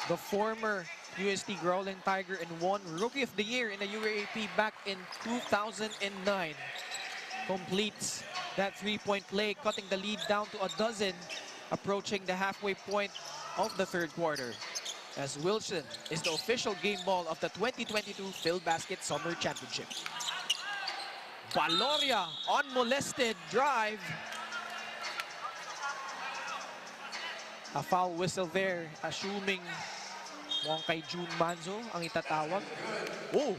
the former UST Growling Tiger and won Rookie of the Year in the UAAP back in 2009. Completes that three-point play, cutting the lead down to a dozen, approaching the halfway point of the third quarter. As Wilson is the official game ball of the 2022 Phil Basket Summer Championship. Valoria, unmolested drive. A foul whistle there, assuming mukhang kay June Manzo ang itatawag. Oh!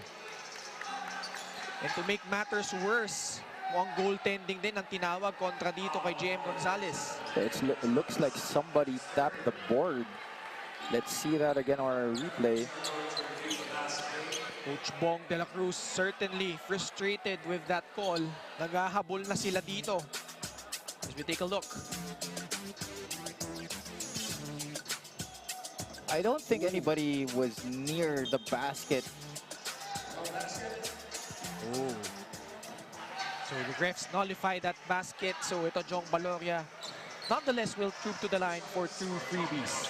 And to make matters worse, mukhang goaltending din ang tinawag kontra dito kay GM Gonzalez. It looks like somebody tapped the board. Let's see that again on our replay. Coach Bong de la Cruz certainly frustrated with that call. Naghahabol na sila dito. As we take a look. I don't think anybody was near the basket. Oh. So the refs nullify that basket. So ito Jong Valoria nonetheless will troop to the line for 2 freebies.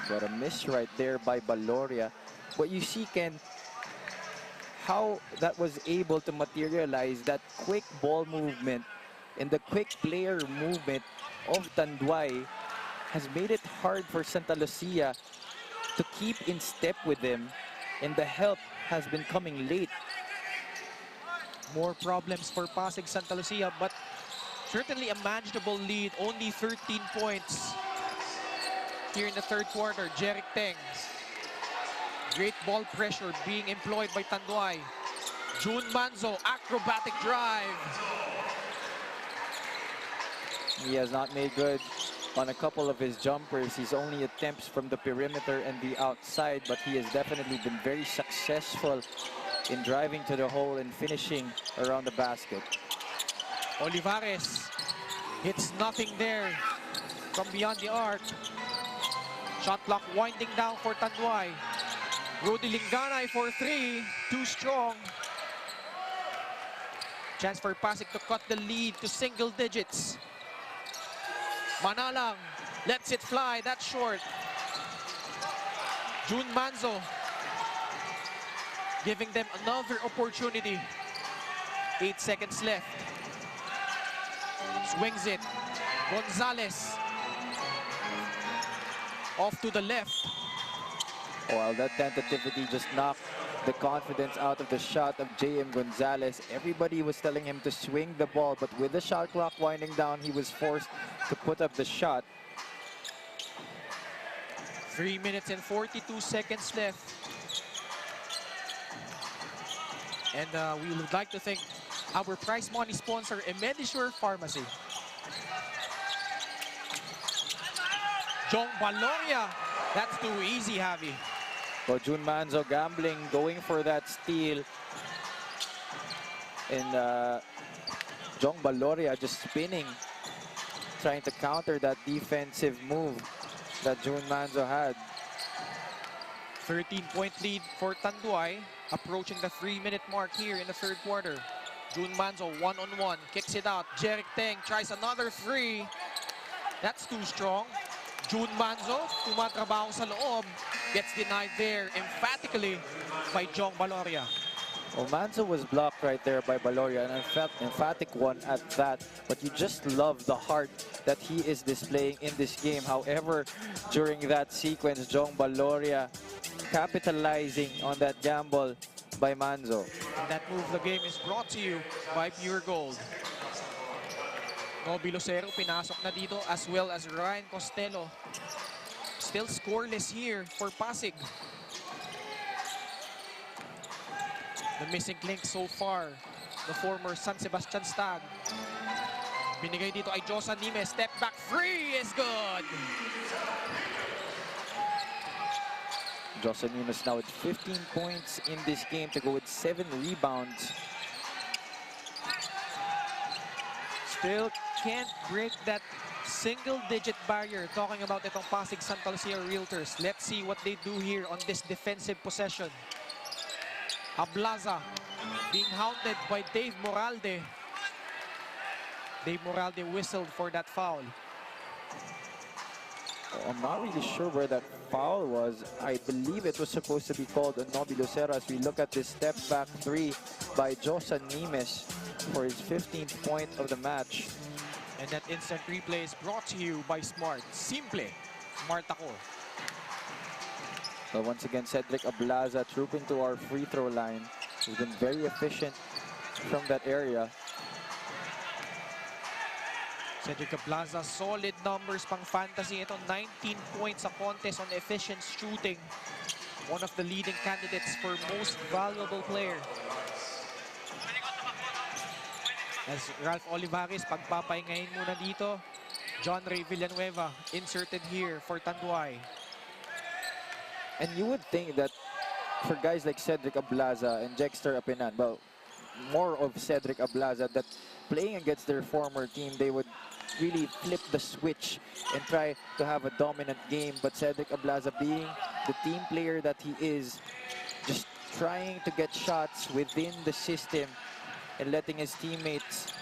But a miss right there by Valoria. What you see, Ken, how that was able to materialize, that quick ball movement and the quick player movement of Tanduay has made it hard for Santa Lucia to keep in step with them, and the help has been coming late. More problems for Pasig Santa Lucia, but certainly a manageable lead. Only 13 points here in the third quarter. Jeric Teng. Great ball pressure being employed by Tanduay. June Manzo, acrobatic drive. He has not made good on a couple of his jumpers. His only attempts from the perimeter and the outside, but he has definitely been very successful in driving to the hole and finishing around the basket. Olivares hits nothing there from beyond the arc. Shot clock winding down for Tanduay. Rudy Linganay for 3, too strong. Chance for Pasig to cut the lead to single digits. Manalang lets it fly, that's short. June Manzo giving them another opportunity. 8 seconds left. Swings it. Gonzalez off to the left. Well, that tentativity just knocked the confidence out of the shot of JM Gonzalez. Everybody was telling him to swing the ball, but with the shot clock winding down, he was forced to put up the shot. 3 minutes and 42 seconds left. And we would like to thank our prize money sponsor, Medisure Pharmacy. Jong Valoria, that's too easy, Javi. Well, June Manzo gambling, going for that steal. And Jong Valoria just spinning, trying to counter that defensive move that June Manzo had. 13-point lead for Tanduay, approaching the 3-minute mark here in the third quarter. June Manzo one-on-one, kicks it out. Jeric Teng tries another 3. That's too strong. June Manzo, tumatrabaho sa loob, gets denied there emphatically by Jong Valoria. Well, Manzo was blocked right there by Baloria, and emphatic one at that. But you just love the heart that he is displaying in this game. However, during that sequence, Jong Baloria capitalizing on that gamble by Manzo. And that move of the game is brought to you by Pure Gold. Nobby Lucero pinasok na dito, as well as Ryan Costello. Still scoreless here for Pasig. The missing link so far, the former San Sebastian Stag. Binigay dito ay Josan Nimes. Step back free is good. Josan Nimes now with 15 points in this game to go with 7 rebounds. Still can't break that single-digit barrier. Talking about itong Pasig Santa Lucia Realtors. Let's see what they do here on this defensive possession. Ablaza being hounded by Dave Moralde. Dave Moralde whistled for that foul. I'm not really sure where that foul was. I believe it was supposed to be called on Nobby Lucero as we look at this step back three by Josan Nimes for his 15th point of the match. And that instant replay is brought to you by Smart. Simple. Smart ako. But once again, Cedric Ablaza trooping to our free throw line. He's been very efficient from that area. Cedric Ablaza, solid numbers pang fantasy. Ito, 19 points sa contest on efficient shooting. One of the leading candidates for most valuable player. As Ralph Olivares, pagpapahingahin muna dito. John Ray Villanueva inserted here for Tanduay. And you would think that for guys like Cedric Ablaza and Jexter Apinan, well, more of Cedric Ablaza, that playing against their former team, they would really flip the switch and try to have a dominant game. But Cedric Ablaza, being the team player that he is, just trying to get shots within the system and letting his teammates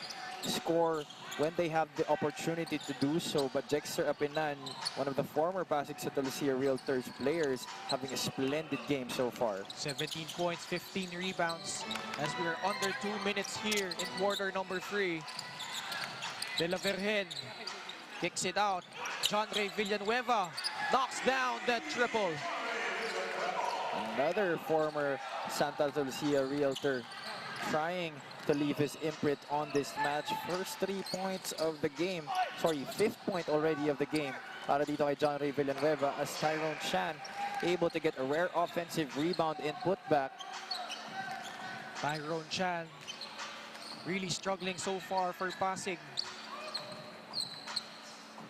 score when they have the opportunity to do so. But Jexter Apinan, one of the former Pasig Santa Lucia Realtors players, having a splendid game so far. 17 points, 15 rebounds as we are under 2 minutes here in quarter number 3. De La Virgen kicks it out. John Ray Villanueva knocks down that triple. Another former Santa Lucia Realtor trying to leave his imprint on this match. First 3 points of the game. Sorry, 5th point already of the game. Para dito kay John Ray Villanueva as Tyrone Chan able to get a rare offensive rebound in putback. Tyrone Chan really struggling so far for Pasig.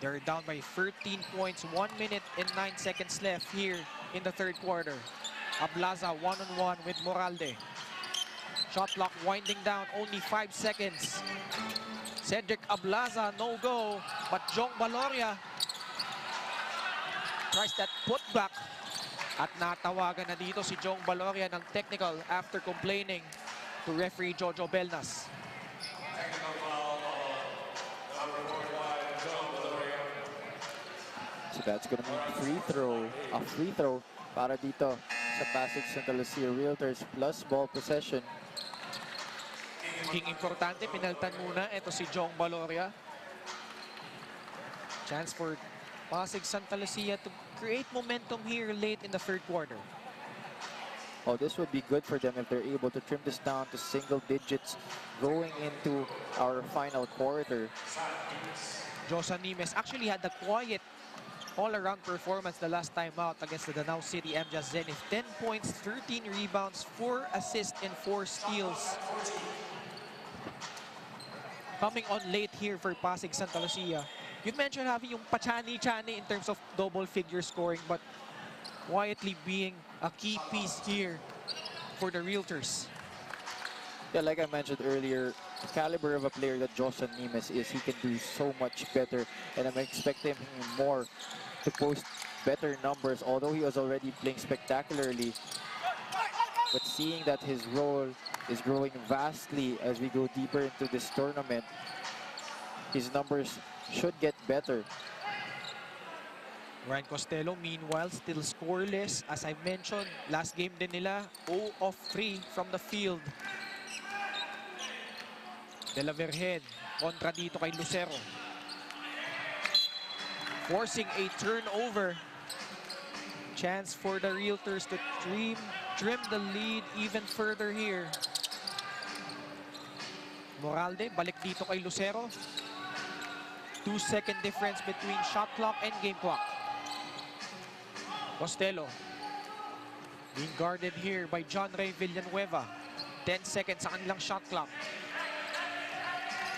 They're down by 13 points, 1 minute and 9 seconds left here in the third quarter. Ablaza one-on-one with Moralde. Shot clock winding down, only 5 seconds. Cedric Ablaza, no go, but Jong Baloria tries that putback. At natawagan na dito si Jong Baloria ng technical after complaining to referee Jojo Belnas. So that's gonna mean a free throw para dito sa Pasig Santa Lucia Realtors plus ball possession. King importante, pinaltan muna. Ito si Jong Baloria. Chance for Pasig Santa Lucia to create momentum here late in the third quarter. Oh, this would be good for them if they're able to trim this down to single digits going into our final quarter. Josan Nimes actually had a quiet all-around performance the last time out against the Danao City MJAS Zenith. 10 points, 13 rebounds, 4 assists, and 4 steals. Coming on late here for Pasig Santa Lucia. You mentioned having yung pachani-chani in terms of double figure scoring, but quietly being a key piece here for the Realtors. Yeah, like I mentioned earlier, the caliber of a player that Josan Nimes is, he can do so much better, and I'm expecting him more to post better numbers, although he was already playing spectacularly. But seeing that his role is growing vastly as we go deeper into this tournament, his numbers should get better. Ryan Costello, meanwhile, still scoreless. As I mentioned, last game din nila, 0 of 3 from the field. De la Virgen, kontra dito kay Lucero. Forcing a turnover. Chance for the Realtors to trim the lead even further here. Moralde, balik dito kay Lucero. 2-second difference between shot clock and game clock. Costello being guarded here by John Ray Villanueva. 10 seconds sa kanilang shot clock.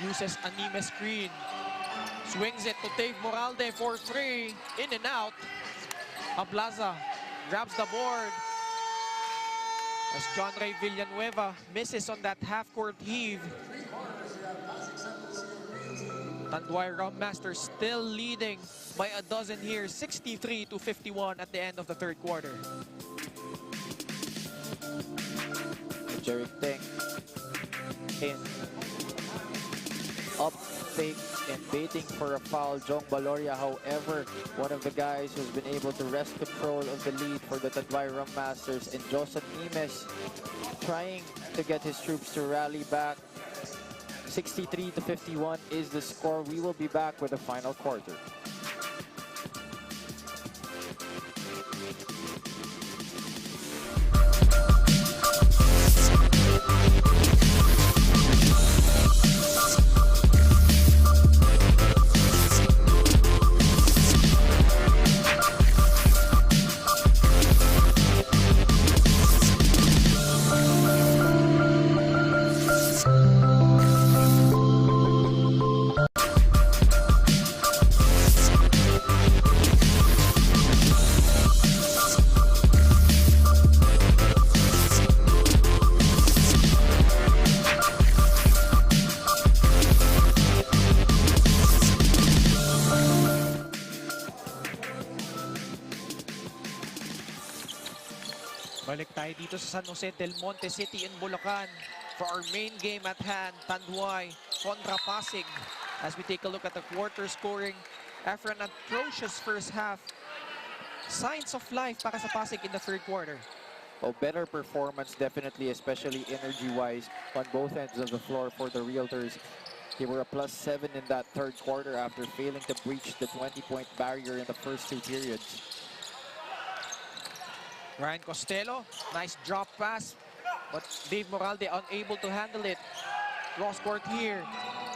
Uses Anime screen. Swings it to Dave Moralde for 3. In and out. Ablaza grabs the board. As John Ray Villanueva misses on that half-court heave. Tanduay Masters still leading by a dozen here, 63-51 at the end of the third quarter. Jerick Teng in up fake and baiting for a foul. Jong Baloria, however, one of the guys who's been able to wrest control of the lead for the Tanduay Masters, and Joseph Nimes trying to get his troops to rally back. 63-51 is the score. We will be back with the final quarter. Balik tayo dito sa San Jose del Monte City in Bulacan for our main game at hand, Tanduay kontra Pasig. As we take a look at the quarter scoring after an atrocious first half, signs of life para sa Pasig in the third quarter. Oh, better performance definitely, especially energy-wise on both ends of the floor for the Realtors. They were a +7 in that third quarter after failing to breach the 20-point barrier in the first two periods. Ryan Costello, nice drop pass, but Dave Moralde unable to handle it. Cross court here.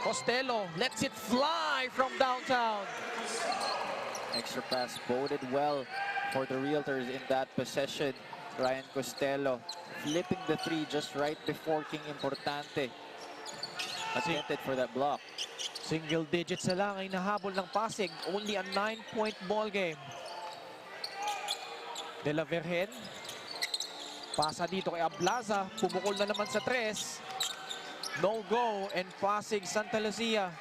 Costello lets it fly from downtown. Extra pass boded well for the Realtors in that possession. Ryan Costello flipping the three just right before King Importante attempted for that block. Single digits na lang ay nahabol ng Pasig. Only a 9-point ball game. De la Virgen. Pasa dito kay Ablaza. Pumukol na naman sa tres. No go, and Pasig Santa Lucia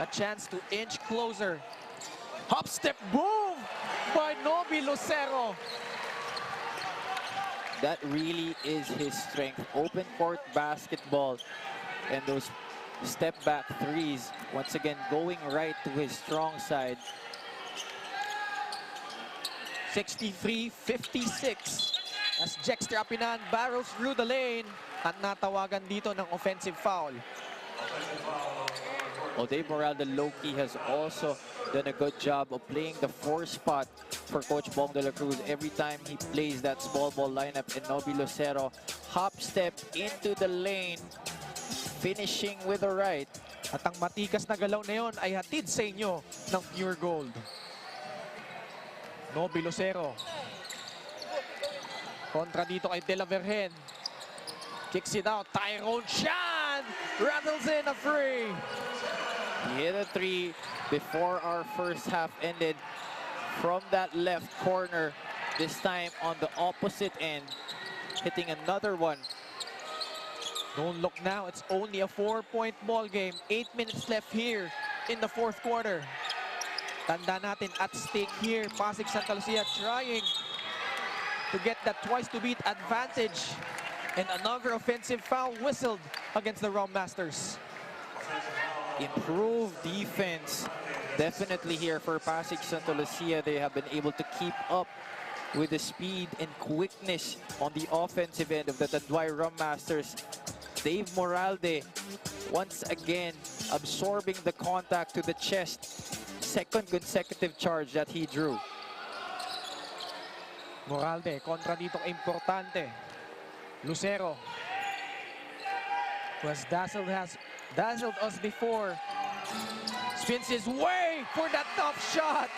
a chance to inch closer. Hop step move by Nobi Lucero. That really is his strength. Open court basketball and those step back threes. Once again, going right to his strong side. 63-56 as Jexter Apinan barrels through the lane at natawagan dito ng offensive foul. Well, Dave Moralde low-key has also done a good job of playing the 4 spot for Coach Bong de la Cruz every time he plays that small ball lineup. And Nobi Lucero hop step into the lane, finishing with the right. At ang matikas na galaw na yon ay hatid sa inyo ng Pure Gold. Nobi Lucero. Kontra dito kay De La Virgen. Kicks it out. Tyrone Chan rattles in a free. He hit a 3 before our first half ended from that left corner. This time on the opposite end, hitting another one. Don't look now. It's only a 4-point ball game. 8 minutes left here in the fourth quarter. Tanda natin at stake here, Pasig Santa Lucia trying to get that twice-to-beat advantage. And another offensive foul whistled against the Rom Masters. Improved defense Definitely here for Pasig Santa Lucia, they have been able to keep up with the speed and quickness on the offensive end of the Tanduay Rum Masters. Dave Moralde once again absorbing the contact to the chest. Second consecutive charge that he drew. Moralde, kontra ditong importante. Lucero, who has dazzled us before, spins his way for that tough shot.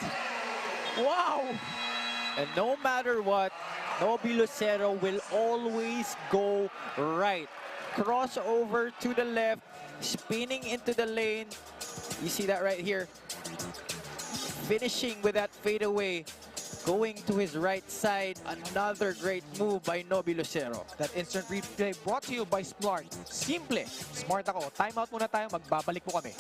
Wow! And no matter what, Noby Lucero will always go right. Crossover to the left, spinning into the lane. You see that right here. Finishing with that fadeaway. Going to his right side. Another great move by Noby Lucero. That instant replay brought to you by Smart. Simple. Smart ako. Timeout muna tayo. Magbabalik po kami.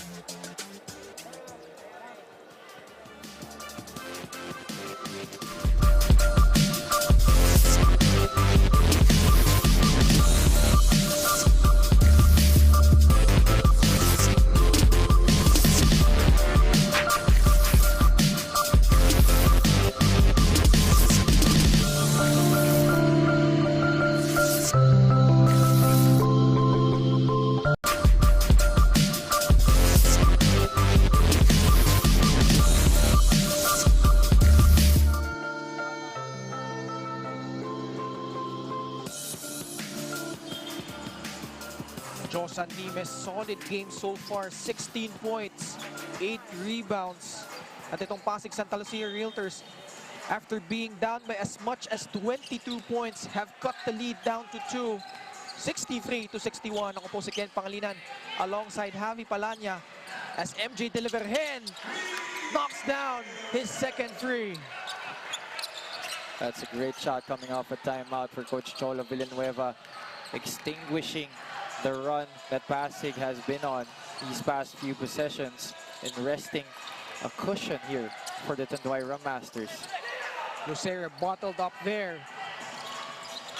Josan Nimes, solid game so far. 16 points, 8 rebounds. At itong Pasig Santa Lucia Realtors, after being down by as much as 22 points, have cut the lead down to 2. 63-61. Ako po si Ken Pangilinan alongside Javi Palanya as MJ Deliverhen knocks down his second three. That's a great shot coming off a timeout for Coach Cholo Villanueva, extinguishing the run that Pasig has been on these past few possessions and resting a cushion here for the Tanduay Rum Masters. Lucero bottled up there.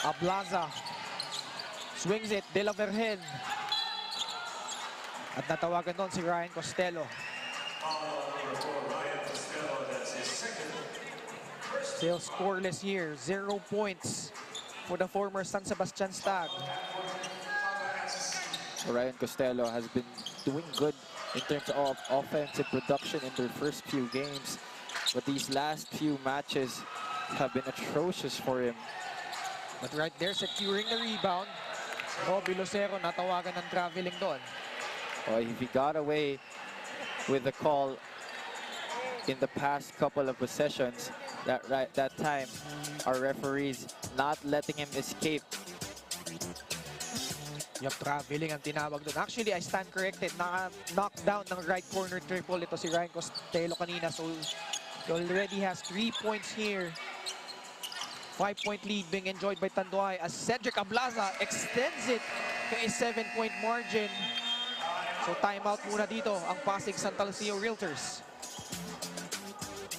Ablaza swings it, De La Vergen. At natawagan doon si Ryan Costello. Still scoreless here, 0 points for the former San Sebastian Stag. Ryan Costello has been doing good in terms of offensive production in their first few games, but these last few matches have been atrocious for him. But right there, securing the rebound. Noby Lucero natawagan ng traveling doon. Oh, if he got away with the call in the past couple of possessions, that time our referees not letting him escape. Yung traveling ang tinawag doon. Actually, I stand corrected. Naka-knockdown ng right corner triple. Ito si Ryan Costello kanina. So, he already has 3 points here. 5-point lead being enjoyed by Tanduay as Cedric Ablaza extends it to a 7-point margin. So, timeout muna dito ang Pasig Santa Lucia Realtors.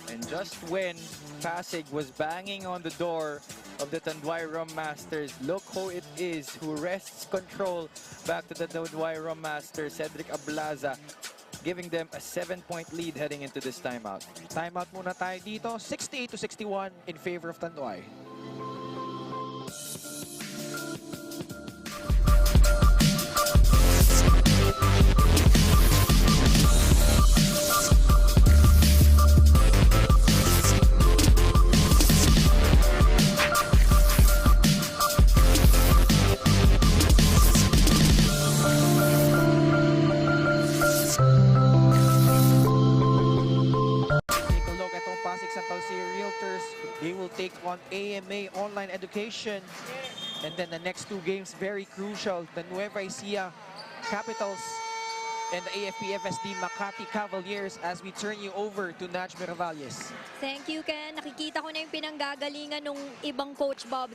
And just when Pasig was banging on the door of the Tanduay Rum Masters, look who it is who wrests control back to the Tanduay Rum Masters, Cedric Ablaza, giving them a 7-point lead heading into this timeout. Timeout muna tayo dito, 68-61 in favor of Tanduay. They will take on AMA Online Education. And then the next 2 games, very crucial. The Nueva Ecija Capitals and the AFP-FSD Makati Cavaliers as we turn you over to Naj Miravalles. Thank you, Ken. Nakikita ko na yung pinanggagalingan ng ibang Coach Bong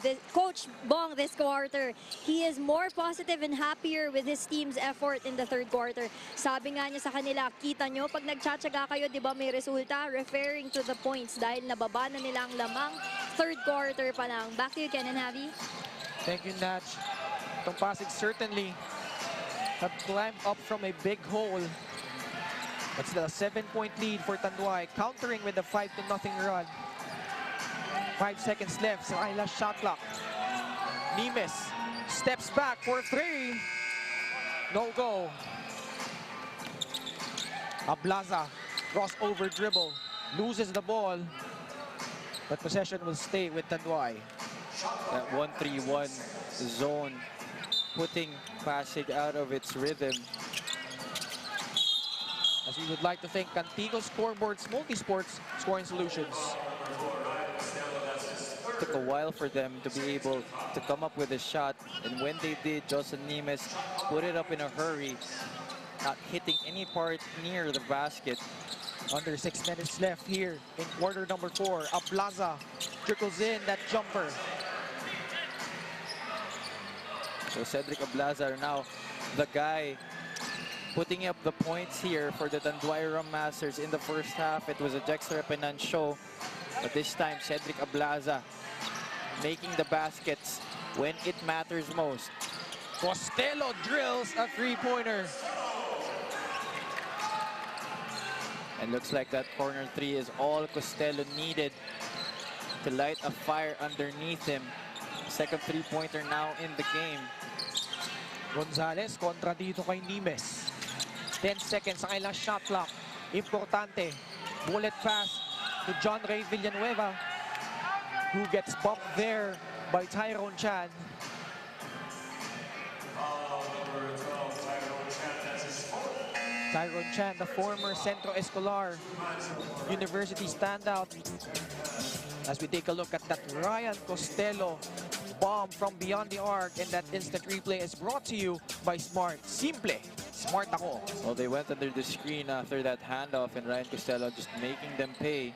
this quarter. He is more positive and happier with his team's effort in the third quarter. Sabi nga niya sa kanila, kita nyo, pag nagtsatsaga kayo, di ba may resulta? Referring to the points dahil nababa na nila ang lamang third quarter pa lang. Back to you, Ken and Javi. Thank you, Naj. Itong Pasig certainly have climbed up from a big hole. But still a 7-point lead for Tanduay, countering with a 5-0 run. 5 seconds left sa kanilang shot clock. Nimes steps back for 3. No go. Ablaza, crossover dribble, loses the ball, but possession will stay with Tanduay. That 1-3-1 zone putting Pasig out of its rhythm. As we would like to thank Cantigo Scoreboards Multisports Scoring Solutions. Took a while for them to be able to come up with a shot, and when they did, Joseph Nimes put it up in a hurry, not hitting any part near the basket. Under 6 minutes left here in quarter number 4. Ablaza trickles in that jumper. So Cedric Ablaza now the guy putting up the points here for the Tanduay Rum Masters. In the first half, it was a Dexter Penan show, but this time Cedric Ablaza making the baskets when it matters most. Costello drills a 3-pointer. And looks like that corner 3 is all Costello needed to light a fire underneath him. Second 3-pointer now in the game. Gonzalez kontra dito kay Nimes. 10 seconds sa kailang shot clock. Importante. Bullet pass to John Ray Villanueva, who gets bumped there by Tyrone Chan. Tyrone Chan, the former Centro Escolar University standout. As we take a look at that Ryan Costello bomb from beyond the arc, and that instant replay is brought to you by Smart. Simple, smart ako. Well, they went under the screen after that handoff, and Ryan Costello just making them pay.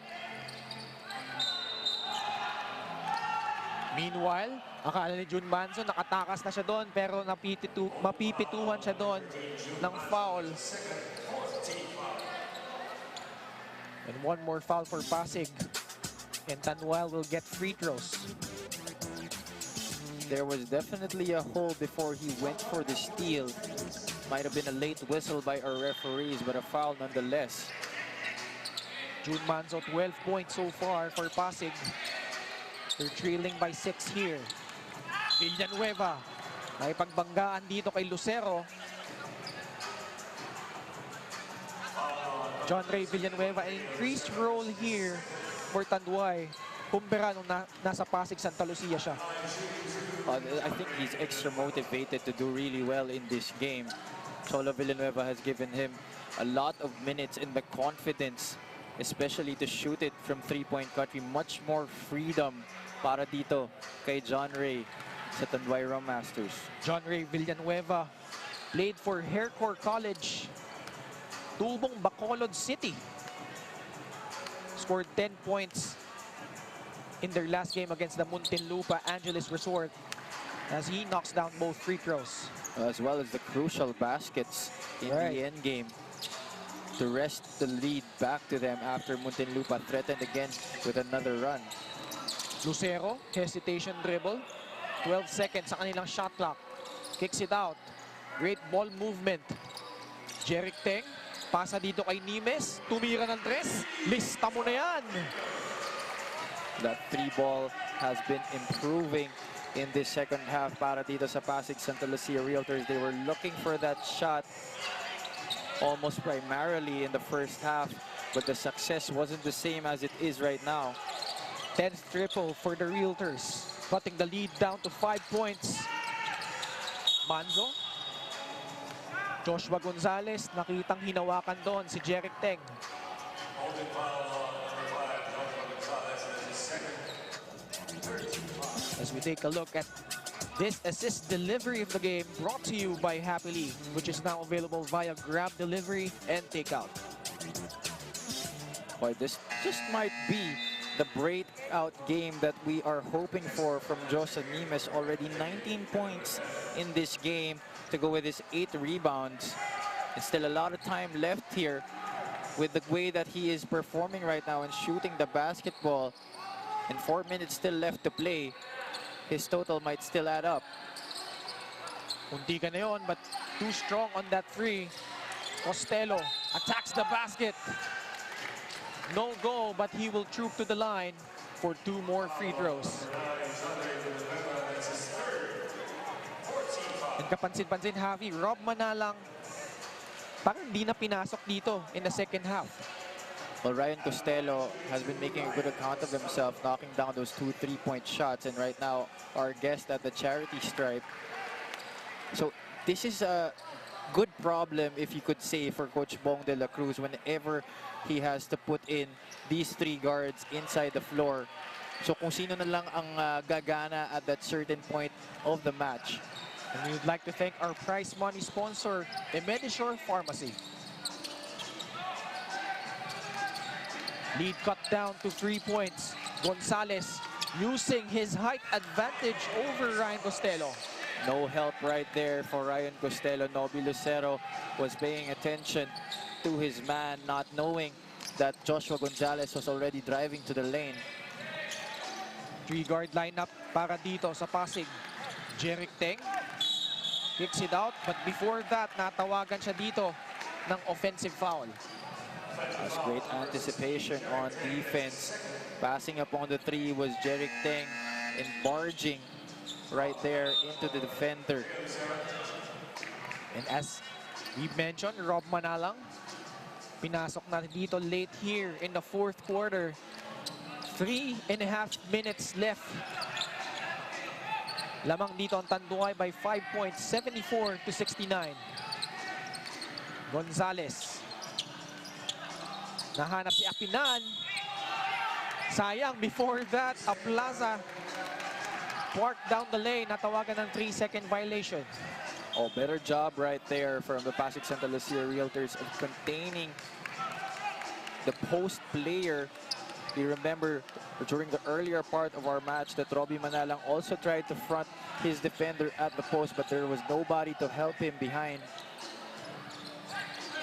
Meanwhile, akala ni Jun Manson nakatakas na siya doon, pero mapipituhan siya doon ng foul. And one more foul for Pasig. And Tanduay will get free throws. There was definitely a hole before he went for the steal. Might have been a late whistle by our referees, but a foul nonetheless. Jun Manzo, 12 points so far for Pasig. They're trailing by 6 here. Villanueva, may pagbanggaan dito kay Lucero. John Ray Villanueva, an increased role here for Tanduay. Kumpara nung nasa Pasig, Santa Lucia siya. I think he's extra motivated to do really well in this game. Cholo Villanueva has given him a lot of minutes and the confidence, especially to shoot it from three-point country. Much more freedom para dito kay John Ray sa Tanduay Rum Masters. John Ray Villanueva played for Harecore College, Tubong Bacolod City. Scored 10 points in their last game against the Muntinlupa Angelis Resort, as he knocks down both free throws. As well as the crucial baskets in the end game to wrest the lead back to them after Muntinlupa threatened again with another run. Lucero, hesitation dribble. 12 seconds sa kanilang shot clock. Kicks it out. Great ball movement. Jeric Teng, pasa dito kay Nimes. Tumira ng 3. Lista mo na yan. That 3-ball has been improving in this second half para dito sa Pasig Santa Lucia Realtors. They were looking for that shot almost primarily in the first half, but the success wasn't the same as it is right now. 10th triple for the Realtors, cutting the lead down to 5 points. Manzo. Joshua Gonzalez, nakitang hinawakan doon si Jeric Teng. As we take a look at this assist delivery of the game, brought to you by Happily, which is now available via Grab Delivery and Takeout. Boy, this just might be the breakout game that we are hoping for from Joseph Nimes. Already 19 points in this game to go with his 8 rebounds. And still a lot of time left here with the way that he is performing right now and shooting the basketball. And 4 minutes still left to play. His total might still add up. Unti ka na yun, but too strong on that 3. Costello, attacks the basket. No goal, but he will troop to the line for 2 more free throws. And kapansin-pansin, Javi, Rob Manalang parang di na pinasok dito in the second half. Well, Ryan Costello has been making a good account of himself, knocking down those 2 3-point shots. And right now, our guest at the charity stripe. So this is a good problem, if you could say, for Coach Bong de la Cruz whenever he has to put in these 3 guards inside the floor. So kung sino na lang ang gagana at that certain point of the match. And we would like to thank our prize money sponsor, Medisure Pharmacy. Lead cut down to 3 points. Gonzalez using his height advantage over Ryan Costello. No help right there for Ryan Costello. Nobby Lucero was paying attention to his man, not knowing that Joshua Gonzalez was already driving to the lane. 3-guard lineup para dito sa Pasig. Jeric Teng kicks it out, but before that, natawagan siya dito ng offensive foul. That's great anticipation on defense. Passing up on the 3 was Jeric Teng and barging right there into the defender. And as we mentioned, Rob Manalang, pinasok na dito late here in the 4th quarter. 3.5 minutes left. Lamang dito ang Tanduay by 5 points, 74-69. Gonzalez. Nahanap si Apinan. Sayang, before that, Aplaza parked down the lane. Natawagan ng 3-second violation. Oh, better job right there from the Pasig Santa Lucia Realtors of containing the post player. You remember during the earlier part of our match that Robbie Manalang also tried to front his defender at the post, but there was nobody to help him behind.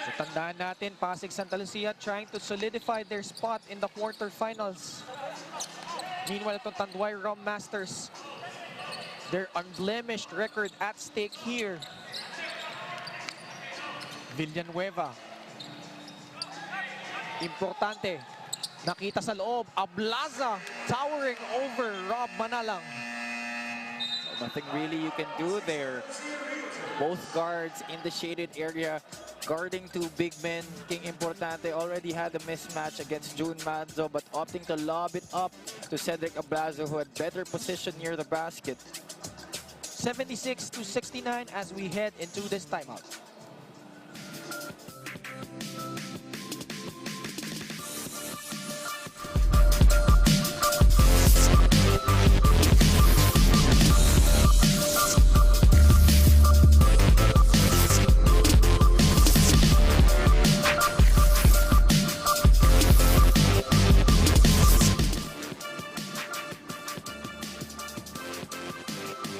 So, tandaan natin, Pasig Santa Lucia trying to solidify their spot in the quarterfinals. Meanwhile, itong Tanduay Rom Masters, their unblemished record at stake here. Villanueva. Importante. Nakita sa loob. Ablaza towering over Rob Manalang. Nothing really you can do there. Both guards in the shaded area guarding 2 big men. King Importante already had a mismatch against June Manzo, but opting to lob it up to Cedric Ablazo, who had better position near the basket. 76-69 as we head into this timeout.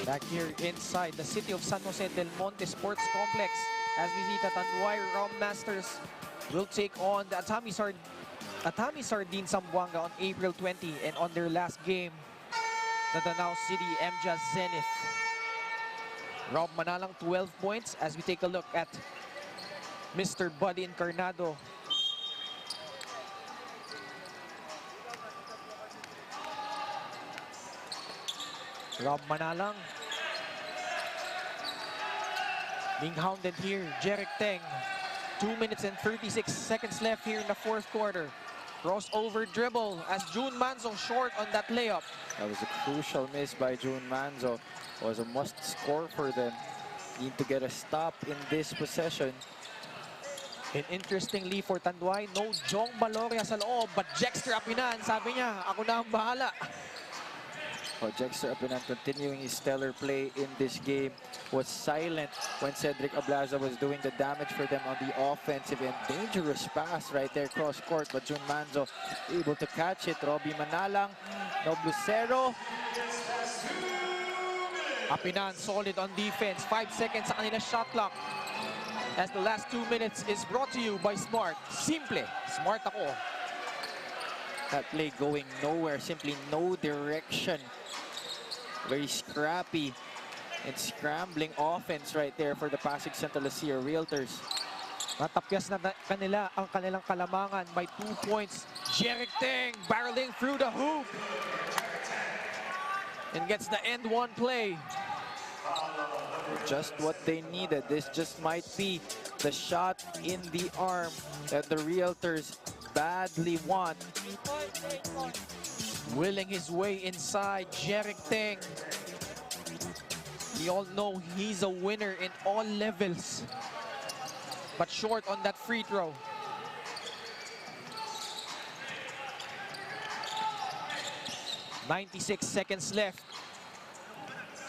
Back here inside the city of San Jose del Monte Sports Complex as we see the Tanduay Rom Masters will take on the Atami Sardine Zamboanga on April 20, and on their last game, the Danao City MJAS Zenith. Rob Manalang 12 points as we take a look at Mr. Buddy Encarnado. Rob Manalang being hounded here. Jeric Teng. 2 minutes and 36 seconds left here in the 4th quarter. Crossover dribble as June Manzo short on that layup. That was a crucial miss by June Manzo. It was a must score for them. Need to get a stop in this possession. And interestingly for Tanduay, no Jong Baloria sa loob, but Jexter Apinan, sabi niya, ako na ang bahala. Oh, Jexter Apinan continuing his stellar play in this game, was silent when Cedric Ablaza was doing the damage for them on the offensive, and dangerous pass right there cross court, but Jun Manzo able to catch it. Robbie Manalang, Nob Lucero. Apinan solid on defense. 5 seconds sa kanila shot clock. As the last 2 minutes is brought to you by Smart. Simple, smart ako. That play going nowhere, simply no direction. Very scrappy and scrambling offense right there for the Pasig Santa Lucia Realtors. Natapyas na kanila ang kanilang kalamangan by 2 points. Jeric Teng barreling through the hoop and gets the end one play. Just what they needed. This just might be the shot in the arm that the Realtors badly want. Willing his way inside, Jeric Teng. We all know he's a winner in all levels, but short on that free throw. "96 seconds left.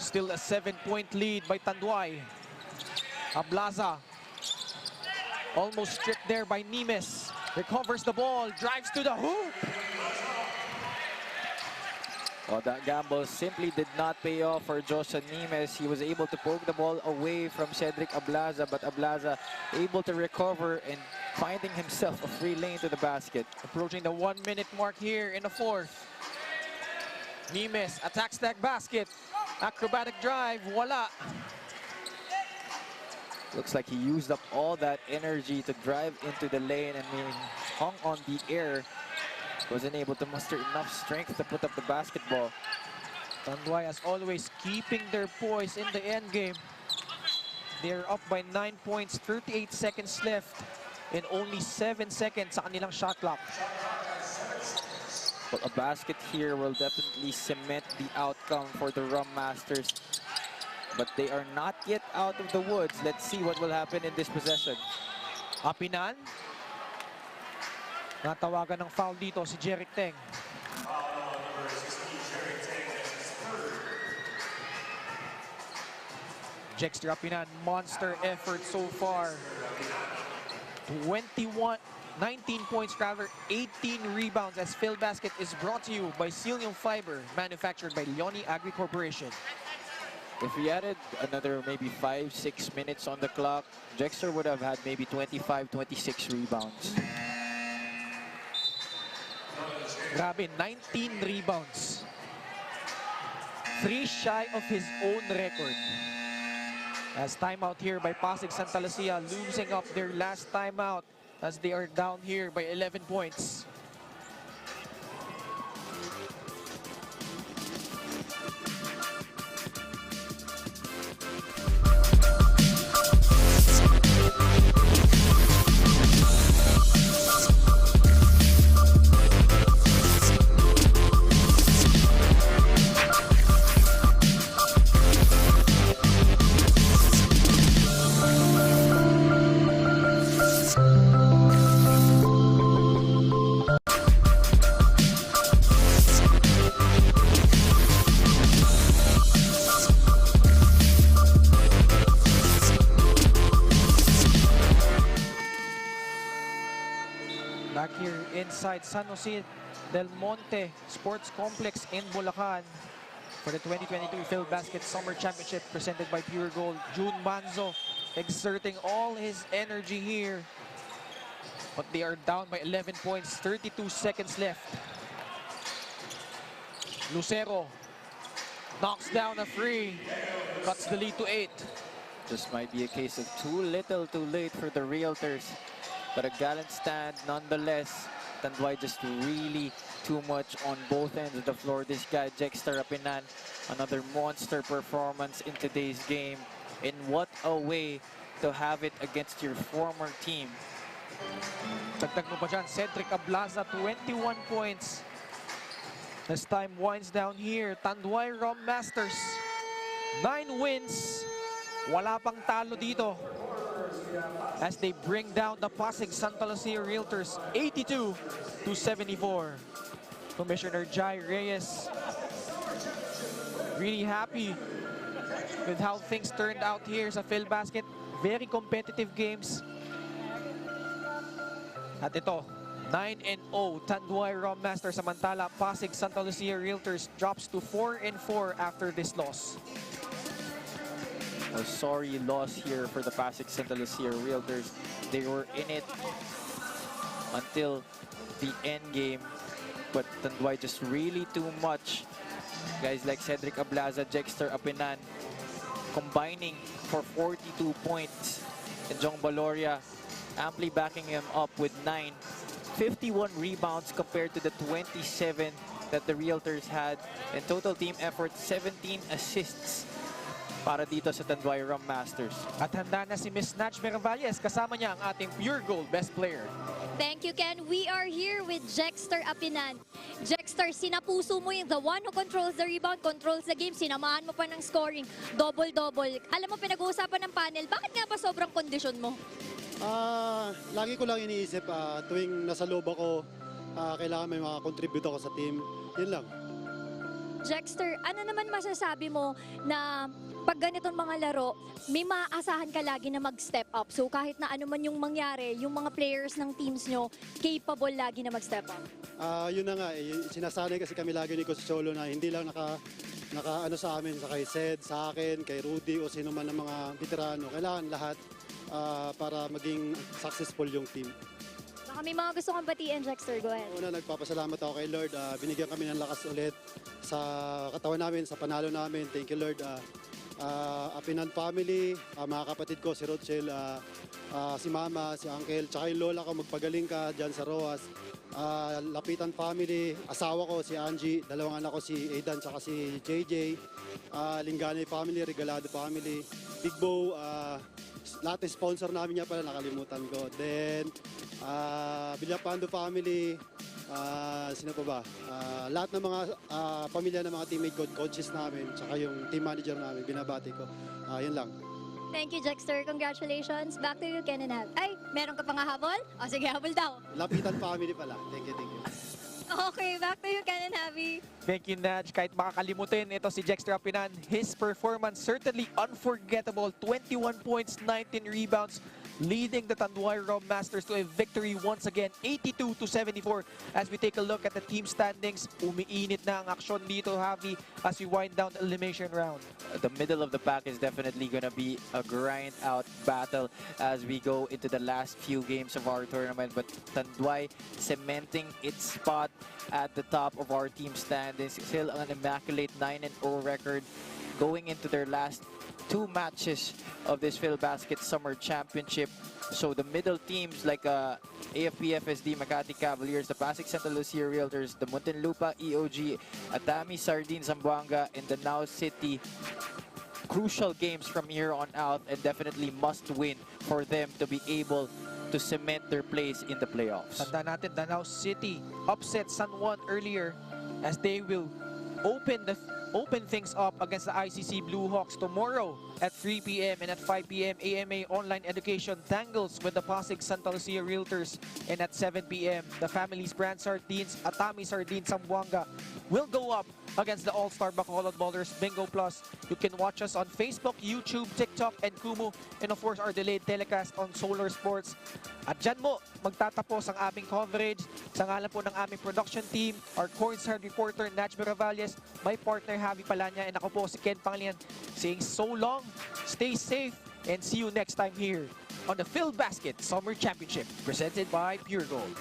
Still a 7-point lead by Tanduay. Ablaza almost stripped there by Nimes. Recovers the ball, drives to the hoop. Oh, that gamble simply did not pay off for Joshua Nimes. He was able to poke the ball away from Cedric Ablaza, but Ablaza able to recover and finding himself a free lane to the basket. Approaching the 1-minute mark here in the fourth. Nimes attacks that basket. Acrobatic drive, wala. Looks like he used up all that energy to drive into the lane and hung on the air. Wasn't able to muster enough strength to put up the basketball. Tanduay, as always, keeping their poise in the end game. They're up by 9 points, 38 seconds left, and only 7 seconds sa kanilang shot clock. Well, a basket here will definitely cement the outcome for the Rum Masters. But they are not yet out of the woods. Let's see what will happen in this possession. Apinan. Natawagan ng foul dito si Jeric Teng. Jexter Apinan, monster effort so far. 19 points rather, 18 rebounds, as Phil Basket is brought to you by Cilium Fiber, manufactured by Leone Agri Corporation. If we added another maybe 5-6 minutes on the clock, Jexter would have had maybe 25-26 rebounds. Grabe, 19 rebounds. 3 shy of his own record. As timeout here by Pasig Santa Lucia, losing up their last timeout as they are down here by 11 points. Back here inside San Jose del Monte Sports Complex in Bulacan for the 2022 Phil Basket Summer Championship presented by Pure Gold. June Manzo exerting all his energy here, but they are down by 11 points, 32 seconds left. Lucero knocks down a free, cuts the lead to 8. This might be a case of too little too late for the Realtors. But a gallant stand nonetheless. Tanduay just really too much on both ends of the floor. This guy, Jexter Apinan, another monster performance in today's game. And what a way to have it against your former team. Dagdag mo pa dyan, Cedric Ablaza, 21 points. As time winds down here, Tanduay Rum Masters, 9 wins. Wala pang talo dito, as they bring down the Pasig Santa Lucia Realtors 82-74. Commissioner Jai Reyes really happy with how things turned out here sa Phil Basket. Very competitive games. At ito, 9-0 Tanduay Rum Masters, samantala Pasig Santa Lucia Realtors drops to 4-4 after this loss. A sorry loss here for the Pasig Santa Lucia Realtors. They were in it until the end game, but Tanduay just really too much. Guys like Cedric Ablaza, Jexter Apinan combining for 42 points. And Jong Baloria amply backing him up with 9. 51 rebounds compared to the 27 that the Realtors had. And total team effort, 17 assists para dito sa Tanduay Rum Masters. At handa na si Miss Natch Miravalles, kasama niya ang ating Pure Gold Best Player. Thank you, Ken. We are here with Jexter Apinan. Jexter, sinapuso mo yung the one who controls the rebound, controls the game, sinamahan mo pa ng scoring, double-double. Alam mo, pinag-uusapan ng panel, bakit nga ba sobrang kondisyon mo? Lagi ko lang iniisip, tuwing nasa loob ako, kailangan may makakontribute ako sa team. Yun lang. Jexter, ano naman masasabi mo na pag ganitong mga laro, may maaasahan ka lagi na mag-step up. So kahit na ano man yung mangyari, yung mga players ng teams nyo, capable lagi na mag-step up. Yun na nga, sinasanay kasi kami lagi ni Coach Cholo na hindi lang naka ano sa amin, sa kay Sed, sa akin, kay Rudy o sino man ng mga veterano. Kailangan lahat para maging successful yung team. Baka may mga gusto kang batiin, Jexter. Go ahead. Una, nagpapasalamat ako kay Lord. Binigyan kami ng lakas ulit sa katawan namin, sa panalo namin. Thank you, Lord. Apinan family, mga kapatid ko, si Rochelle, si Mama, si Uncle, tsaka yung lola ko, magpagaling ka dyan sa Roas. Lapitan family, asawa ko, si Angie, dalawang anak ko, si Aidan, tsaka si JJ. Lingganay family, Regalado family, Big Bow, lahat ng sponsor namin niya pala, nakalimutan ko. Then, Villapando family, sino pa ba? Lahat ng mga pamilya ng mga teammate ko, coaches namin, tsaka yung team manager namin, binabati ko. Yun lang. Thank you, Jexter. Congratulations. Back to you, Ken and Ab. Ay, meron ka pang habol? O sige, habol daw. Lapitan family pala. Thank you, thank you. Okay, back to you, Ken and Abby. Thank you, Natch. Kahit makakalimutin, ito si Jexter Apinan. His performance certainly unforgettable. 21 points, 19 rebounds, leading the Tanduay Rum Masters to a victory once again, 82-74. As we take a look at the team standings, umiinit na ang aksyon dito, Javi, as we wind down the elimination round. The middle of the pack is definitely going to be a grind-out battle as we go into the last few games of our tournament. But Tanduay cementing its spot at the top of our team standings. Still an immaculate 9-0 record going into their last 2 matches of this PhilBasket Summer Championship. So the middle teams like AFP-FSD Makati Cavaliers, the Pasig Santa Lucia Realtors, the Muntinlupa EOG, Atami Sardine Zamboanga, and the Now City. Crucial games from here on out and definitely must win for them to be able to cement their place in the playoffs. Tanda natin, Danao City upset San Juan earlier as they will open things up against the ICC Blue Hawks tomorrow at 3 p.m. and at 5 p.m. AMA Online Education tangles with the Pasig Santa Lucia Realtors, and at 7 p.m. the Family's Brand Sardines, Atami Sardines Zamboanga will go up against the All-Star Bacolod Ballers Bingo Plus. You can watch us on Facebook, YouTube, TikTok, and Kumu, and of course our delayed telecast on Solar Sports. At dyan mo magtatapos ang aming coverage. Sa ngalan po ng aming production team, our courtside reporter Natch Miravalles, my partner Javi Palanya, and ako po si Ken Pangilinan, saying so long, stay safe, and see you next time here on the PhilBasket Summer Championship presented by Pure Gold.